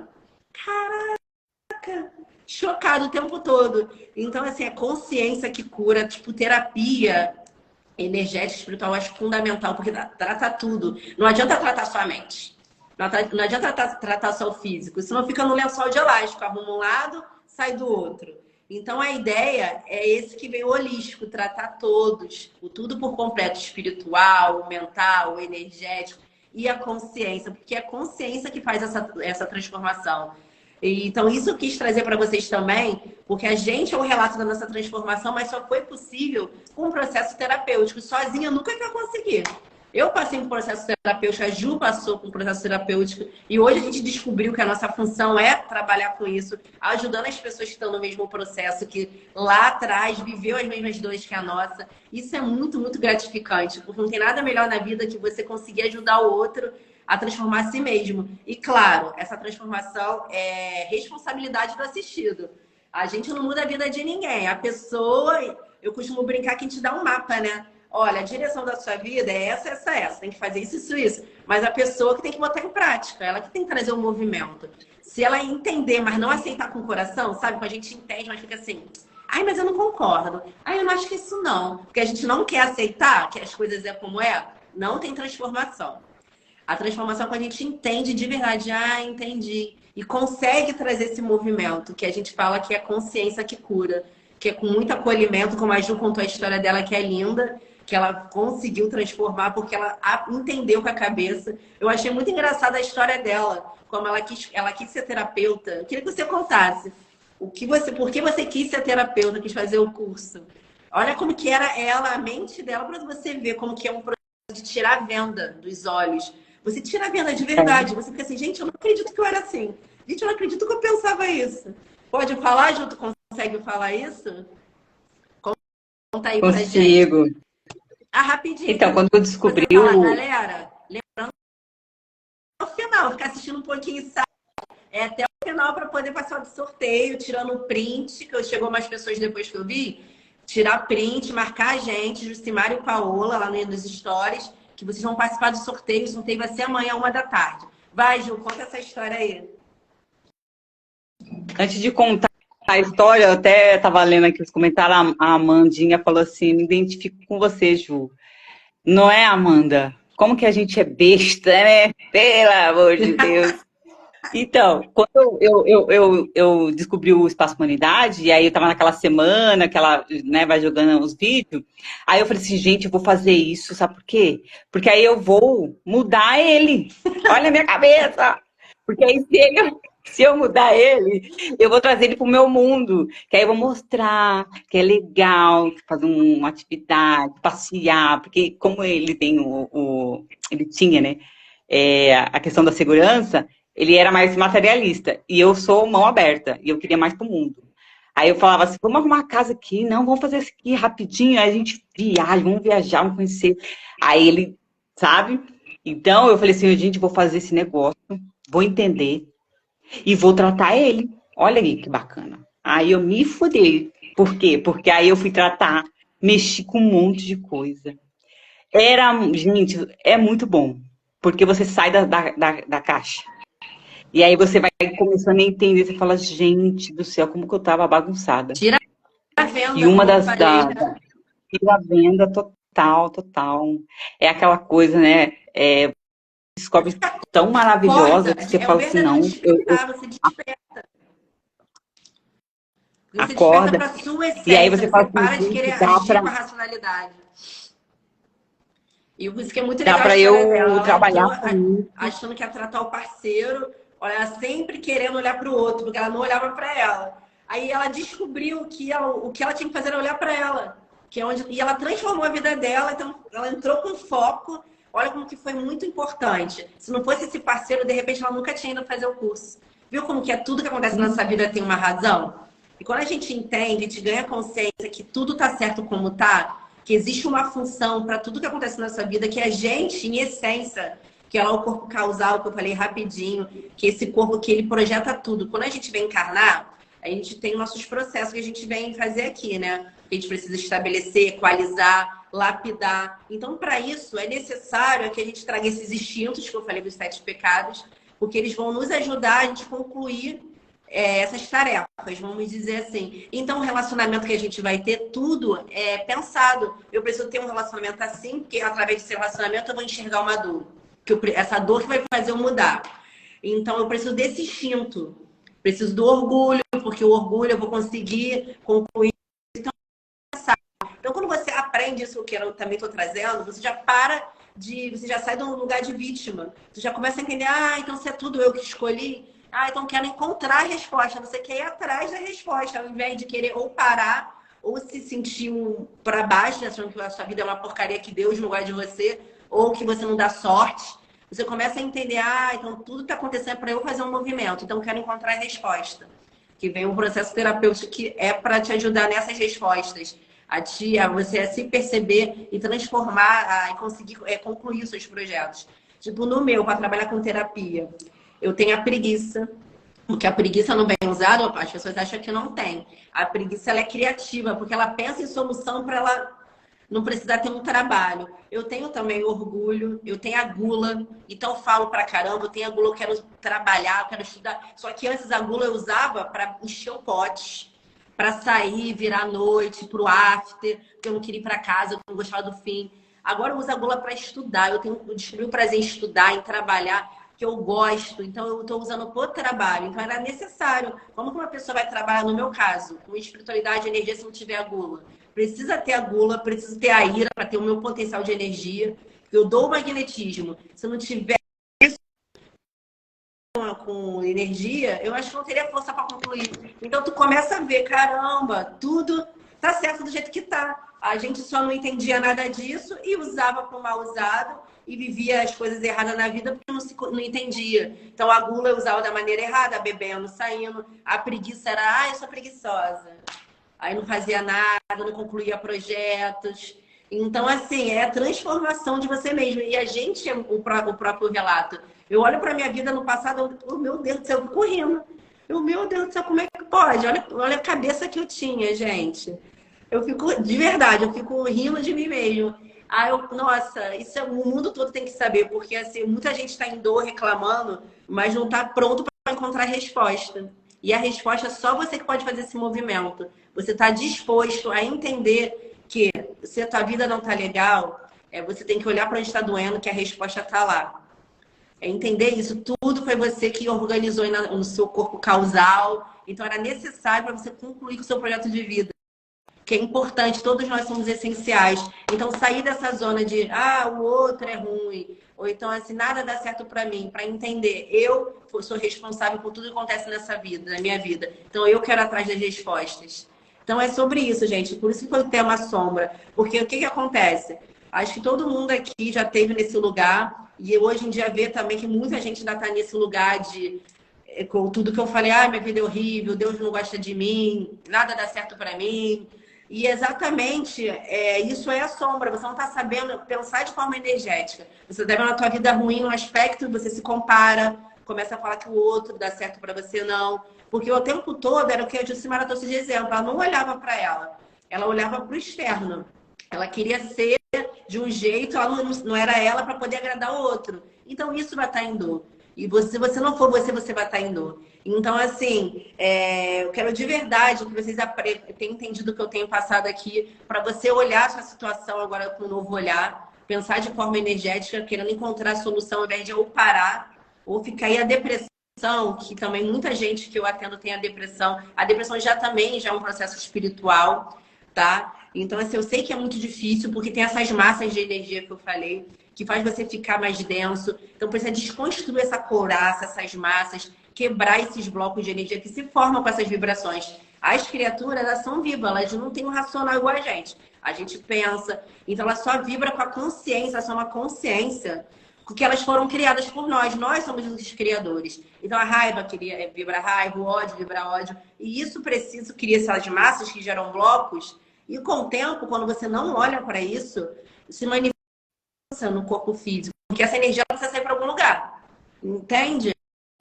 S1: Caraca, chocado o tempo todo. Então, assim, é consciência que cura, tipo, terapia energética, espiritual, eu acho fundamental, porque trata tudo. Não adianta tratar só a mente. Não adianta tratar só o físico. Senão fica no lençol de elástico, arruma um lado, sai do outro. Então, a ideia é esse que vem holístico, tratar todos, o tudo por completo, espiritual, mental, energético e a consciência, porque é a consciência que faz essa transformação. Então, isso eu quis trazer para vocês também, porque a gente é o relato da nossa transformação, mas só foi possível com um processo terapêutico. Sozinha eu nunca ia conseguir. Eu passei por um processo terapêutico, a Ju passou por um processo terapêutico, e hoje a gente descobriu que a nossa função é trabalhar com isso, ajudando as pessoas que estão no mesmo processo, que lá atrás viveu as mesmas dores que a nossa. Isso é muito, muito gratificante, porque não tem nada melhor na vida que você conseguir ajudar o outro a transformar a si mesmo. E claro, essa transformação é responsabilidade do assistido. A gente não muda a vida de ninguém. A pessoa, eu costumo brincar que a gente dá um mapa, né? Olha, a direção da sua vida é essa, essa, essa. Tem que fazer isso, isso, isso. Mas a pessoa que tem que botar em prática, ela que tem que trazer o movimento. Se ela entender, mas não aceitar com o coração, sabe? Quando a gente entende, mas fica assim, ai, mas eu não concordo. Ai, eu não acho que isso não. Porque a gente não quer aceitar que as coisas é como é, não tem transformação. A transformação é quando a gente entende de verdade, entendi. E consegue trazer esse movimento, que a gente fala que é consciência que cura. Que é com muito acolhimento, como a Ju contou a história dela, que é linda, que ela conseguiu transformar porque ela entendeu com a cabeça. Eu achei muito engraçada a história dela, como ela quis ser terapeuta. Eu queria que você contasse por que você quis ser terapeuta, quis fazer o curso. Olha como que era ela, a mente dela, para você ver como que é um processo de tirar a venda dos olhos. Você tira a venda de verdade. Você fica assim, gente, eu não acredito que eu era assim. Gente, eu não acredito que eu pensava isso. Pode falar, Ju? Tu consegue falar isso? Conta aí pra gente.
S2: Consigo.
S1: Rapidinho.
S2: Então, quando eu descobri
S1: Galera, lembrando no final, ficar assistindo um pouquinho, sabe? Até o final para poder passar do sorteio, tirando o print, que chegou mais pessoas depois que eu vi. Tirar print, marcar a gente, Jucimara e Paola, lá nos stories, que vocês vão participar do sorteio. O sorteio vai ser amanhã, 13h. Vai, Ju, conta essa história aí.
S2: Antes de contar a história, eu até estava lendo aqui os comentários, a Amandinha falou assim, me identifico com você, Ju. Não é, Amanda? Como que a gente é besta, né? Pelo amor de Deus. Então, quando eu descobri o Espaço Humanidade, e aí eu estava naquela semana que ela, né, vai jogando os vídeos, aí eu falei assim, gente, eu vou fazer isso, sabe por quê? Porque aí eu vou mudar ele. Olha a minha cabeça! Porque aí se eu mudar ele, eu vou trazer ele pro meu mundo. Que aí eu vou mostrar que é legal fazer uma atividade, passear, porque como ele tem ele tinha, né, a questão da segurança, ele era mais materialista. E eu sou mão aberta, e eu queria mais pro mundo. Aí eu falava assim, vamos arrumar uma casa aqui, não, vamos fazer isso aqui rapidinho, aí a gente viaja, vamos viajar, vamos conhecer. Aí ele, sabe? Então eu falei assim, gente, vou fazer esse negócio, vou entender e vou tratar ele. Olha aí que bacana. Aí eu me fudei. Por quê? Porque aí eu fui tratar, mexi com um monte de coisa. Gente, é muito bom, porque você sai da caixa. E aí você vai começando a entender, você fala, gente do céu, como que eu tava bagunçada.
S1: Tira a venda,
S2: e uma das
S1: tira
S2: a venda total. É aquela coisa, né? Descobre tão maravilhosa que você fala assim, não,
S1: você desperta. Você
S2: acorda.
S1: Desperta pra sua essência,
S2: E aí você fala assim,
S1: para de querer agir com a racionalidade. E por isso que é muito legal
S2: dá pra eu
S1: dela.
S2: trabalhar
S1: achando que ia tratar o parceiro, olha, sempre querendo olhar para o outro, porque ela não olhava para ela. Aí ela descobriu que o que ela tinha que fazer era olhar para ela, e ela transformou a vida dela, então ela entrou com foco. Olha como que foi muito importante. Se não fosse esse parceiro, de repente ela nunca tinha ido fazer o curso. Viu como que tudo que acontece na nossa vida tem uma razão? E quando a gente entende, a gente ganha consciência que tudo tá certo como tá, que existe uma função para tudo que acontece na nossa vida, que a gente, em essência, que é lá o corpo causal, que eu falei rapidinho, que esse corpo que ele projeta tudo. Quando a gente vem encarnar, a gente tem nossos processos que a gente vem fazer aqui, né? A gente precisa estabelecer, equalizar, lapidar. Então, para isso, é necessário que a gente traga esses instintos que eu falei dos 7 pecados, porque eles vão nos ajudar a gente concluir essas tarefas, vamos dizer assim. Então, o relacionamento que a gente vai ter, tudo é pensado. Eu preciso ter um relacionamento assim, porque através desse relacionamento eu vou enxergar uma dor. Essa dor que vai fazer eu mudar. Então, eu preciso desse instinto. Preciso do orgulho, porque o orgulho eu vou conseguir concluir. Então, quando você aprende isso que eu também estou trazendo, você já você já sai de um lugar de vítima. Você já começa a entender, então se é tudo eu que escolhi, então quero encontrar a resposta. Você quer ir atrás da resposta, ao invés de querer ou parar, ou se sentir para baixo, achando que a sua vida é uma porcaria que Deus não gosta de você, ou que você não dá sorte. Você começa a entender, então tudo está acontecendo para eu fazer um movimento. Então, eu quero encontrar a resposta. Que vem um processo terapêutico que é para te ajudar nessas respostas. A você se perceber e transformar, e conseguir concluir seus projetos. Tipo, no meu, para trabalhar com terapia, eu tenho a preguiça, porque a preguiça não bem usada, as pessoas acham que não tem. A preguiça, ela é criativa, porque ela pensa em solução para ela não precisar ter um trabalho. Eu tenho também orgulho, eu tenho a gula, então eu falo pra caramba, eu tenho a gula, eu quero trabalhar, eu quero estudar. Só que antes a gula eu usava para encher o pote, para sair, virar a noite, pro after, porque eu não queria ir para casa, eu não gostava do fim. Agora eu uso a gula para estudar, eu descobri o prazer em estudar, em trabalhar, que eu gosto, então eu estou usando para o trabalho. Então era necessário. Como que uma pessoa vai trabalhar, no meu caso, com espiritualidade e energia se não tiver a gula? Precisa ter a gula, precisa ter a ira para ter o meu potencial de energia. Eu dou o magnetismo. Se não tiver isso com energia, eu acho que não teria força para concluir. Então tu começa a ver, caramba, tudo tá certo do jeito que tá. A gente só não entendia nada disso e usava para o mal usado e vivia as coisas erradas na vida porque não entendia. Então a gula eu usava da maneira errada, bebendo, saindo. A preguiça era, eu sou preguiçosa. Aí não fazia nada, não concluía projetos. Então, assim, é a transformação de você mesmo. E a gente é o próprio relato. Eu olho para minha vida no passado, meu Deus do céu, eu fico rindo. Meu Deus do céu, como é que pode? Olha a cabeça que eu tinha, gente. Eu fico, de verdade, eu fico rindo de mim mesmo. Nossa, isso o mundo todo tem que saber, porque assim, muita gente está em dor reclamando, mas não está pronto para encontrar resposta. E a resposta é só você que pode fazer esse movimento. Você está disposto a entender que se a tua vida não está legal, você tem que olhar para onde está doendo, que a resposta está lá. É entender isso. Tudo foi você que organizou no seu corpo causal. Então era necessário para você concluir com o seu projeto de vida. Que é importante, todos nós somos essenciais. Então, sair dessa zona de, o outro é ruim, ou então, assim, nada dá certo para mim, para entender, eu sou responsável por tudo que acontece nessa vida, na minha vida. Então, eu quero atrás das respostas. Então, é sobre isso, gente. Por isso que foi o tema sombra. Porque o que acontece? Acho que todo mundo aqui já esteve nesse lugar, e hoje em dia vê também que muita gente ainda está nesse lugar de com tudo que eu falei, minha vida é horrível, Deus não gosta de mim, nada dá certo para mim. E exatamente, isso é a sombra. Você não está sabendo pensar de forma energética. Você está vendo a tua vida ruim, um aspecto, você se compara, começa a falar que o outro dá certo para você não. Porque o tempo todo era o que a Jucimara trouxe de exemplo. Ela não olhava para ela, ela olhava para o externo. Ela queria ser de um jeito, ela não era ela para poder agradar o outro. Então isso vai estar em dor. E se você não for você vai estar em dor. Então, assim, eu quero de verdade que vocês tenham entendido o que eu tenho passado aqui, para você olhar essa situação agora com um novo olhar, pensar de forma energética, querendo encontrar a solução, ao invés de ou parar, ou ficar aí a depressão, que também muita gente que eu atendo tem a depressão. A depressão já é um processo espiritual, tá? Então, assim, eu sei que é muito difícil, porque tem essas massas de energia que eu falei, que faz você ficar mais denso. Então, precisa desconstruir essa couraça, essas massas, quebrar esses blocos de energia que se formam com essas vibrações. As criaturas, elas são vivas, elas não têm um racional igual a gente. A gente pensa, então ela só vibra com a consciência, ela só uma consciência, porque elas foram criadas por nós somos os criadores. Então a raiva vibra raiva, o ódio vibra ódio, e isso cria essas massas que geram blocos, e com o tempo, quando você não olha para isso, se manifesta no corpo físico, porque essa energia precisa sair para algum lugar, entende?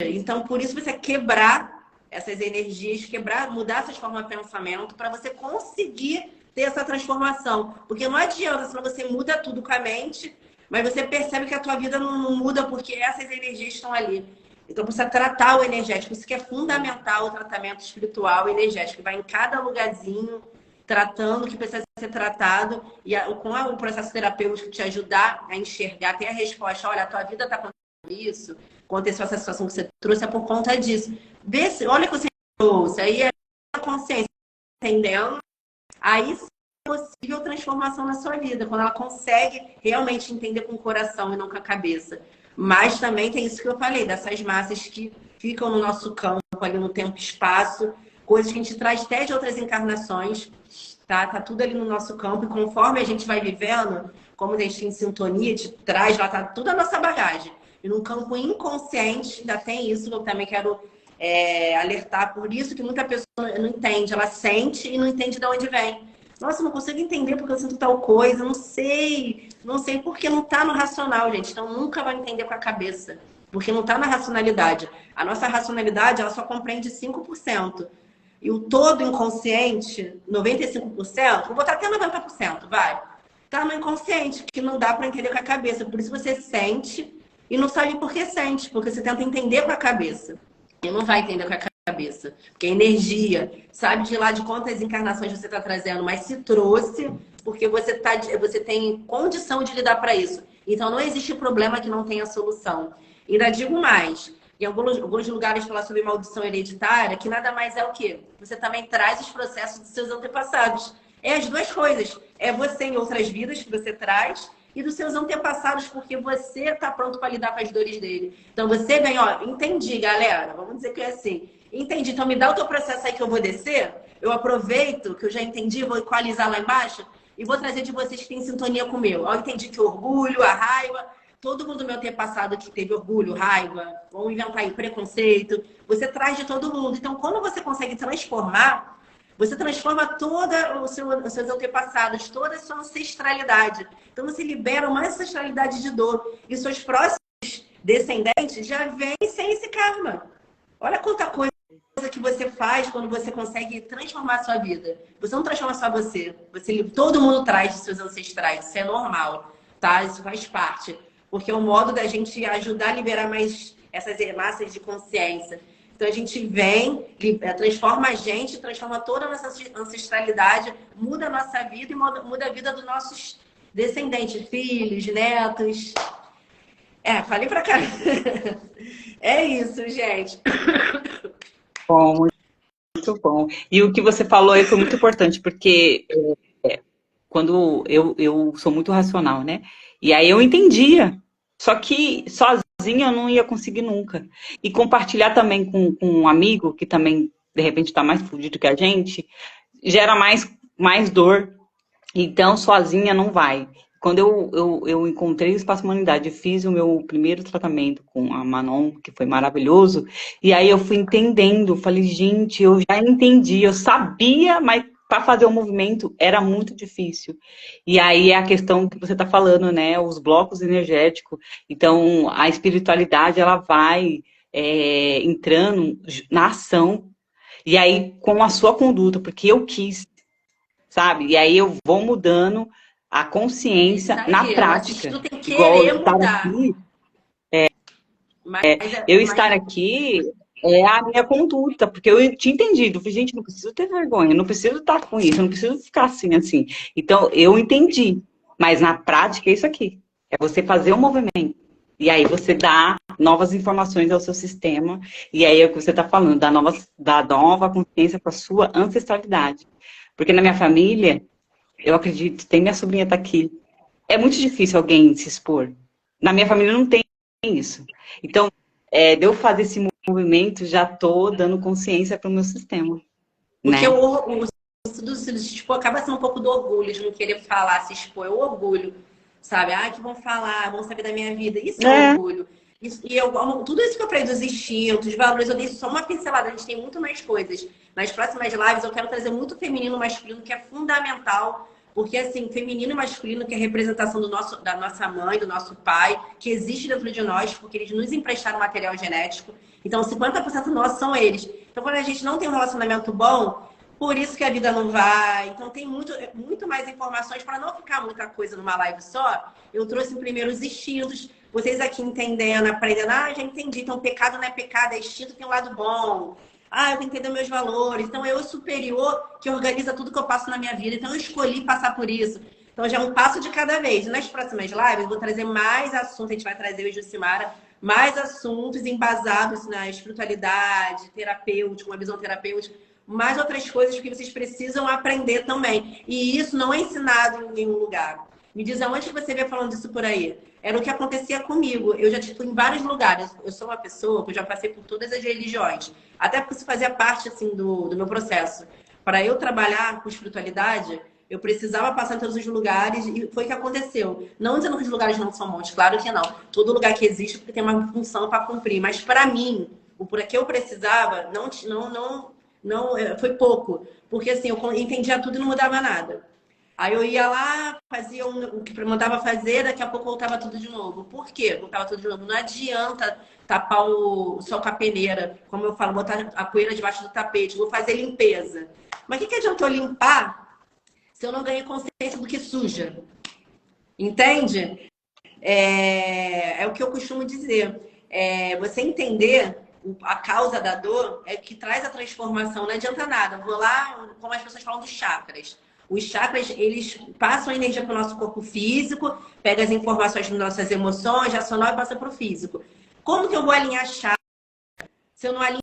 S1: Então, por isso você quebrar essas energias, mudar essas formas de pensamento para você conseguir ter essa transformação. Porque não adianta, senão você muda tudo com a mente, mas você percebe que a tua vida não muda porque essas energias estão ali. Então, precisa tratar o energético. Isso que é fundamental, o tratamento espiritual e energético. Vai em cada lugarzinho, tratando o que precisa ser tratado, e com o processo terapêutico te ajudar a enxergar, ter a resposta, olha, a tua vida está acontecendo isso, aconteceu essa situação que você trouxe, é por conta disso. Vê se, olha que você trouxe, aí é a consciência, entendendo? Aí sim é possível transformação na sua vida, quando ela consegue realmente entender com o coração e não com a cabeça. Mas também tem isso que eu falei, dessas massas que ficam no nosso campo, ali no tempo e espaço, coisas que a gente traz até de outras encarnações, tá? Tá tudo ali no nosso campo, e conforme a gente vai vivendo, como a gente em sintonia, te traz lá, tá tudo a nossa bagagem. E no campo inconsciente, ainda tem isso, que eu também quero alertar por isso, que muita pessoa não entende, ela sente e não entende de onde vem. Nossa, eu não consigo entender porque eu sinto tal coisa, não sei porque não tá no racional, gente. Então nunca vai entender com a cabeça, porque não tá na racionalidade. A nossa racionalidade, ela só compreende 5%. E o todo inconsciente, 95%, vou botar até 90%, vai. Tá no inconsciente, que não dá para entender com a cabeça. Por isso você sente e não sabe por que sente, porque você tenta entender com a cabeça. E não vai entender com a cabeça. Porque a energia, sabe de lá de quantas encarnações você está trazendo, mas se trouxe porque você tem condição de lidar para isso. Então não existe problema que não tenha solução. E ainda digo mais. Em alguns lugares falar sobre maldição hereditária, que nada mais é o quê? Você também traz os processos dos seus antepassados. É as duas coisas. É você em outras vidas que você traz e dos seus antepassados, porque você está pronto para lidar com as dores dele. Então você vem, ó, entendi, galera. Vamos dizer que é assim. Entendi, então me dá o teu processo aí que eu vou descer. Eu aproveito que eu já entendi, vou equalizar lá embaixo e vou trazer de vocês que têm sintonia com o meu. Ó, entendi que o orgulho, a raiva... Todo mundo do meu antepassado que teve orgulho, raiva, vamos inventar aí preconceito, você traz de todo mundo. Então, quando você consegue transformar, você transforma todos os seus antepassados, toda a sua ancestralidade. Então, você libera uma ancestralidade de dor. E seus próximos descendentes já vêm sem esse karma. Olha quanta coisa que você faz quando você consegue transformar a sua vida. Você não transforma só você. Todo mundo traz de seus ancestrais. Isso é normal, tá? Isso faz parte. Porque é um modo da gente ajudar a liberar mais essas massas de consciência. Então a gente vem, transforma a gente, transforma toda a nossa ancestralidade, muda a nossa vida e muda a vida dos nossos descendentes, filhos, netos. Falei pra cá. É isso, gente.
S2: Bom, muito bom. E o que você falou aí foi muito importante, porque quando eu sou muito racional, né? E aí eu entendia. Só que sozinha eu não ia conseguir nunca. E compartilhar também com um amigo, que também, de repente, está mais fudido que a gente, gera mais dor. Então, sozinha não vai. Quando eu encontrei o Espaço Humanidade, fiz o meu primeiro tratamento com a Manon, que foi maravilhoso, e aí eu fui entendendo, falei, gente, eu já entendi, eu sabia, mas para fazer o movimento era muito difícil. E aí é a questão que você está falando, né? Os blocos energéticos. Então, a espiritualidade, ela vai entrando na ação, e aí com a sua conduta, porque eu quis, sabe? E aí eu vou mudando a consciência na prática.
S1: Tu tem que
S2: Igual
S1: querer
S2: eu estar
S1: mudar.
S2: aqui, estar aqui é a minha conduta, porque eu tinha entendido. Eu falei, gente, não preciso ter vergonha, não preciso estar com isso, não preciso ficar assim. Então, eu entendi. Mas na prática é isso aqui. É você fazer um movimento. E aí você dá novas informações ao seu sistema. E aí é o que você está falando, dá nova consciência para a sua ancestralidade. Porque na minha família, eu acredito, tem minha sobrinha tá aqui. É muito difícil alguém se expor. Na minha família não tem isso. Então, de eu fazer esse movimento, já tô dando consciência para o meu sistema.
S1: Porque
S2: né?
S1: Tipo, acaba sendo um pouco do orgulho de não querer falar, se expor. É o orgulho, sabe? Que vão falar, vão saber da minha vida. Isso é orgulho. Tudo isso que eu falei dos instintos, dos valores, eu dei só uma pincelada. A gente tem muito mais coisas. Nas próximas lives, eu quero trazer muito feminino e masculino, que é fundamental. Porque, assim, feminino e masculino, que é a representação da nossa mãe, do nosso pai, que existe dentro de nós, porque eles nos emprestaram material genético. Então, 50% nosso são eles. Então, quando a gente não tem um relacionamento bom, por isso que a vida não vai. Então, tem muito mais informações para não ficar muita coisa numa live só. Eu trouxe primeiro os instintos. Vocês aqui entendendo, aprendendo. Já entendi. Então, pecado não é pecado, é instinto, tem um lado bom. Eu tenho que entender meus valores. Então, eu superior que organiza tudo que eu passo na minha vida. Então, eu escolhi passar por isso. Então já é um passo de cada vez. Nas próximas lives eu vou trazer mais assuntos, a gente vai trazer o Jucimara, mais assuntos embasados na espiritualidade, terapêutica, uma visão terapêutica, mais outras coisas que vocês precisam aprender também. E isso não é ensinado em nenhum lugar. Me diz aonde que você vê falando disso por aí? Era o que acontecia comigo. Eu já fui em vários lugares. Eu sou uma pessoa que eu já passei por todas as religiões. Até porque isso fazia parte assim, do meu processo. Para eu trabalhar com espiritualidade, eu precisava passar em todos os lugares e foi o que aconteceu. Não dizendo que os lugares não são bons, claro que não. Todo lugar que existe porque tem uma função para cumprir. Mas para mim, o por que eu precisava, foi pouco. Porque assim, eu entendia tudo e não mudava nada. Aí eu ia lá, fazia o que mandava fazer, daqui a pouco voltava tudo de novo. Por quê? Voltava tudo de novo. Não adianta tapar o sol com a peneira, como eu falo, botar a poeira debaixo do tapete, vou fazer limpeza. Mas o que adianta eu limpar se eu não ganhei consciência do que suja? Entende? É o que eu costumo dizer. Você entender a causa da dor é que traz a transformação. Não adianta nada. Eu vou lá, como as pessoas falam dos chakras. Os chakras, eles passam a energia para o nosso corpo físico, pegam as informações das nossas emoções, racional e passa para o físico. Como que eu vou alinhar chakra? Se eu não alinho,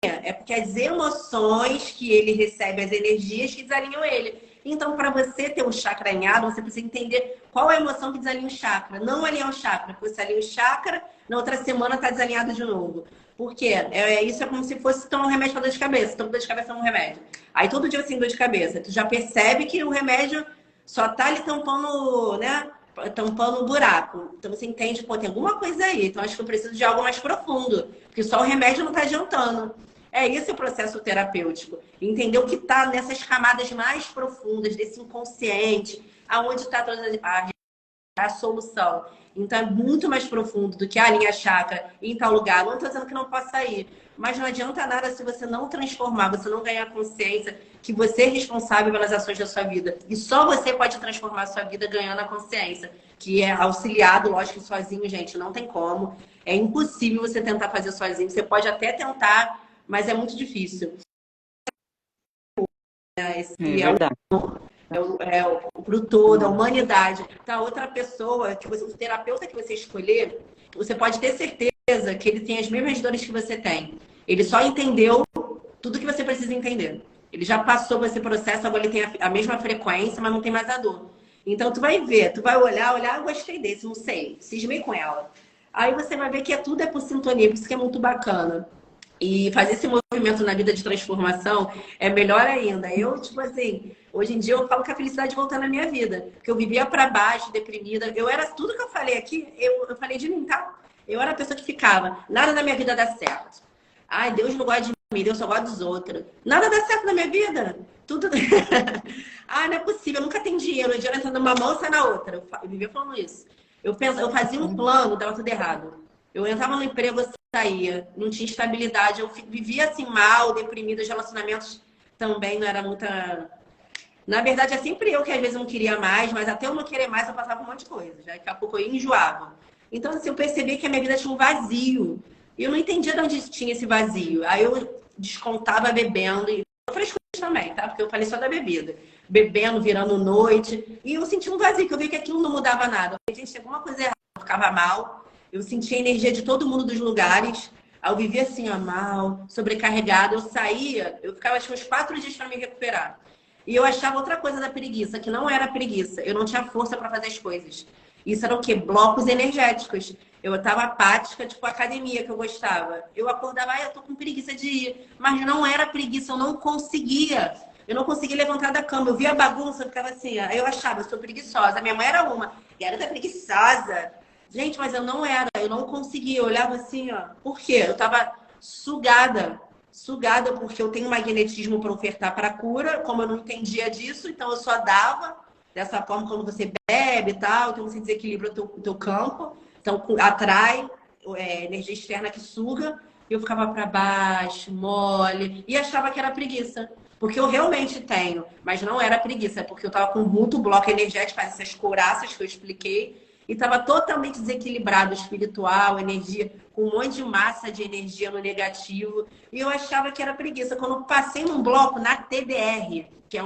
S1: é porque as emoções que ele recebe, as energias que desalinham ele. Então, para você ter um chakra alinhado, você precisa entender qual é a emoção que desalinha o chakra. Não alinhar o chakra. Porque você alinha o chakra, na outra semana está desalinhado de novo. Por quê? Isso é como se fosse tomar um remédio para dor de cabeça. Então, dor de cabeça é um remédio. Aí, todo dia você tem dor de cabeça. Tu já percebe que o remédio só tá ali tampando, né? Tampando o buraco. Então, você entende, pô, tem alguma coisa aí. Então, acho que eu preciso de algo mais profundo. Porque só o remédio não tá adiantando. É esse o processo terapêutico. Entender o que está nessas camadas mais profundas, desse inconsciente, aonde está toda a solução. Então, é muito mais profundo do que a linha chakra em tal lugar. Não estou dizendo que não possa ir. Mas não adianta nada se você não transformar, você não ganhar consciência que você é responsável pelas ações da sua vida. E só você pode transformar a sua vida ganhando a consciência. Que é auxiliado, lógico, sozinho, gente. Não tem como. É impossível você tentar fazer sozinho. Você pode até tentar, mas é muito difícil.
S2: Verdade.
S1: Pro todo, a humanidade. Tá, outra pessoa, o terapeuta que você escolher, você pode ter certeza que ele tem as mesmas dores que você tem. Ele só entendeu tudo que você precisa entender. Ele já passou por esse processo, agora ele tem a mesma frequência, mas não tem mais a dor. Então, tu vai ver, tu vai olhar, gostei desse, não sei, cismei com ela. Aí você vai ver que tudo é por sintonia, isso que é muito bacana. E fazer esse movimento na vida de transformação é melhor ainda. Eu, tipo assim, hoje em dia eu falo que a felicidade voltou na minha vida. Porque eu vivia pra baixo, deprimida. Eu era tudo que eu falei aqui, eu falei de mim, tá? Eu era a pessoa que ficava, nada na minha vida dá certo. Ai, Deus não gosta de mim, Deus só gosta dos outros. Nada dá certo na minha vida. Tudo. Ah, não é possível, eu nunca tenho dinheiro. O dinheiro entra numa mão, sai na outra. Eu vivia falando isso. Eu fazia um plano, dava tudo errado. Eu entrava no emprego, eu saía, não tinha estabilidade, eu vivia assim mal, deprimida, os relacionamentos também não era muita. Na verdade, é sempre eu que às vezes não queria mais, mas até eu não querer mais, eu passava por um monte de coisa. Já daqui a pouco eu enjoava. Então, assim, eu percebi que a minha vida tinha um vazio. E eu não entendia de onde tinha esse vazio. Aí eu descontava bebendo e outras coisas também, tá? Porque eu falei só da bebida. Bebendo, virando noite. E eu senti um vazio, que eu vi que aquilo não mudava nada. Eu falei, gente, tem alguma coisa errada. Eu ficava mal. Eu sentia a energia de todo mundo dos lugares. Aí eu vivia assim, ó, mal, sobrecarregada. Eu saía, eu ficava acho, uns 4 dias para me recuperar. E eu achava outra coisa da preguiça, que não era preguiça. Eu não tinha força para fazer as coisas. Isso era o quê? Blocos energéticos. Eu estava apática, tipo a academia que eu gostava. Eu acordava, eu tô com preguiça de ir. Mas não era preguiça, eu não conseguia. Eu não conseguia levantar da cama. Eu via a bagunça, eu ficava assim, ó. Aí eu achava, eu sou preguiçosa. Minha mãe era uma. Garota preguiçosa. Gente, mas eu não era, eu não conseguia. Eu olhava assim, ó. Por quê? Eu tava sugada. Sugada porque eu tenho magnetismo para ofertar para cura. Como eu não entendia disso, então eu só dava dessa forma quando você bebe e tal. Então você desequilibra o teu campo. Então atrai energia externa que suga. Eu ficava para baixo, mole. E achava que era preguiça. Porque eu realmente tenho. Mas não era preguiça. Porque eu tava com muito bloco energético, essas couraças que eu expliquei. e estava totalmente desequilibrado espiritual, energia, com um monte de massa de energia no negativo. E eu achava que era preguiça. Quando eu passei num bloco na TBR, que é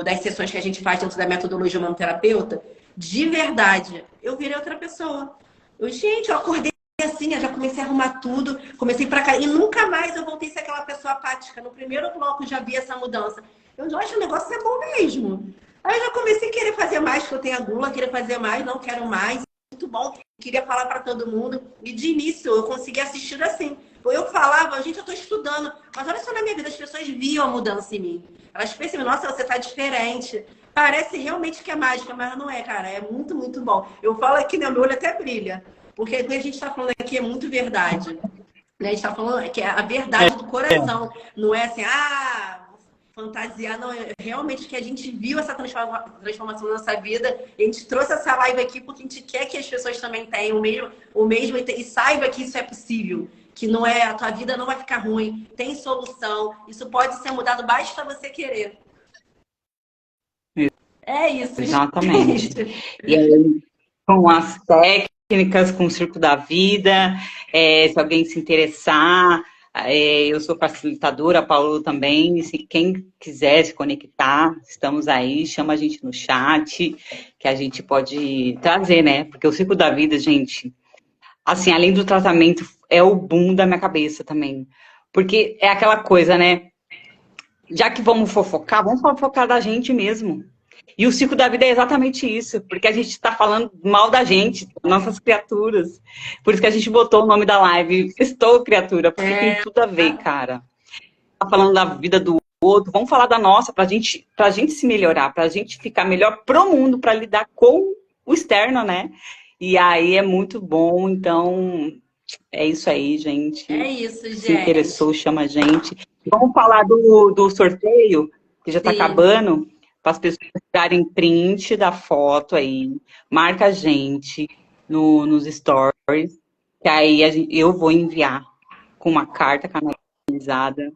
S1: das sessões que a gente faz dentro da metodologia humanoterapeuta, de verdade, eu virei outra pessoa. Gente, eu acordei assim, eu já comecei a arrumar tudo, comecei pra cá, e nunca mais eu voltei a ser aquela pessoa apática. No primeiro bloco eu já vi essa mudança. Eu acho que o negócio é bom mesmo. Aí eu já comecei a querer fazer mais, porque eu tenho a gula, querer fazer mais, não quero mais. Muito bom, queria falar para todo mundo. E de início eu consegui assistir assim. Eu falava, gente, eu tô estudando. Mas olha só na minha vida, as pessoas viam a mudança em mim. Elas percebiam, nossa, você tá diferente. Parece realmente que é mágica, mas não é, cara. É muito, muito bom. Eu falo aqui, né, meu olho até brilha. Porque o que a gente tá falando aqui é muito verdade. Né? A gente tá falando que é a verdade do coração. Não é assim, fantasiar, não. É realmente que a gente viu essa transformação na nossa vida. E a gente trouxe essa live aqui porque a gente quer que as pessoas também tenham o mesmo e saiba que isso é possível. Que não é, a tua vida não vai ficar ruim, tem solução. Isso pode ser mudado, basta você querer. É isso,
S2: exatamente. E aí, com as técnicas, com o Círculo da Vida, se alguém se interessar, eu sou facilitadora, a Paulo também, se quem quiser se conectar, estamos aí, chama a gente no chat, que a gente pode trazer, né? Porque o Círculo da Vida, gente, assim, além do tratamento, é o boom da minha cabeça também. Porque é aquela coisa, né? Já que vamos fofocar da gente mesmo. E o ciclo da vida é exatamente isso, porque a gente está falando mal da gente, nossas criaturas. Por isso que a gente botou o nome da live, Estou Criatura, porque tem tudo a ver, cara. Tá falando da vida do outro, vamos falar da nossa, pra gente se melhorar, pra gente ficar melhor pro mundo, pra lidar com o externo, né? E aí é muito bom, então é isso aí, gente.
S1: É isso, gente.
S2: Se interessou, chama a gente. Vamos falar do sorteio, que já tá acabando, para as pessoas tirarem print da foto aí, marca a gente nos stories, que aí eu vou enviar com uma carta canalizada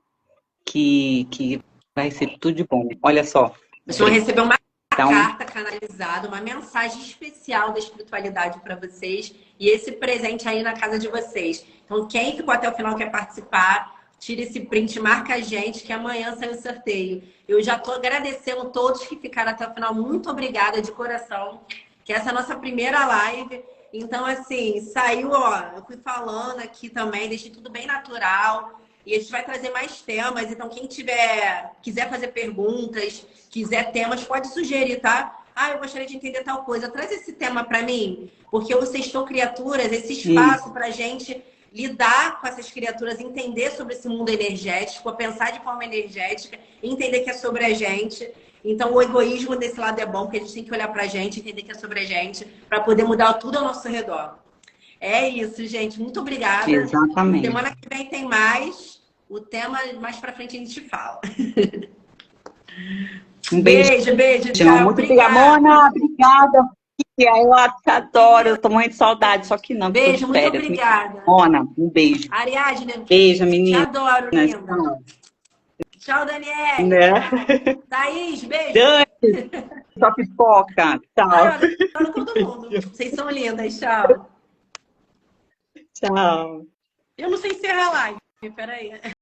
S2: que vai ser tudo de bom. Olha só.
S1: Vocês vão receber uma carta canalizada, uma mensagem especial da espiritualidade para vocês e esse presente aí na casa de vocês. Então, quem ficou até o final quer participar, tira esse print, marca a gente, que amanhã sai o sorteio. Eu já estou agradecendo todos que ficaram até o final. Muito obrigada de coração, que essa é a nossa primeira live. Então, assim, saiu, eu fui falando aqui também, deixei tudo bem natural. E a gente vai trazer mais temas. Então, quem quiser fazer perguntas, quiser temas, pode sugerir, tá? Eu gostaria de entender tal coisa. Traz esse tema para mim, porque o Sextou Criaturas, esse espaço para a gente lidar com essas criaturas, entender sobre esse mundo energético, pensar de forma energética, entender que é sobre a gente. Então, o egoísmo desse lado é bom, porque a gente tem que olhar pra gente, entender que é sobre a gente, para poder mudar tudo ao nosso redor. É isso, gente. Muito obrigada.
S2: Exatamente.
S1: Semana que vem tem mais. O tema, mais pra frente, a gente fala.
S2: Um beijo.
S1: Tchau.
S2: Muito obrigada, Mona. Obrigada. Eu te adoro, eu tô morrendo de saudade, só que não.
S1: Beijo, muito obrigada.
S2: Mona, um beijo.
S1: Ariadne.
S2: Beijo, menina.
S1: Te adoro, linda. Tchau, Daniel.
S2: Né?
S1: Thaís, beijo.
S2: Dani, só pipoca. Tchau.
S1: Eu adoro todo mundo. Vocês são lindas. Tchau.
S2: Tchau.
S1: Eu não sei encerrar a live. Peraí.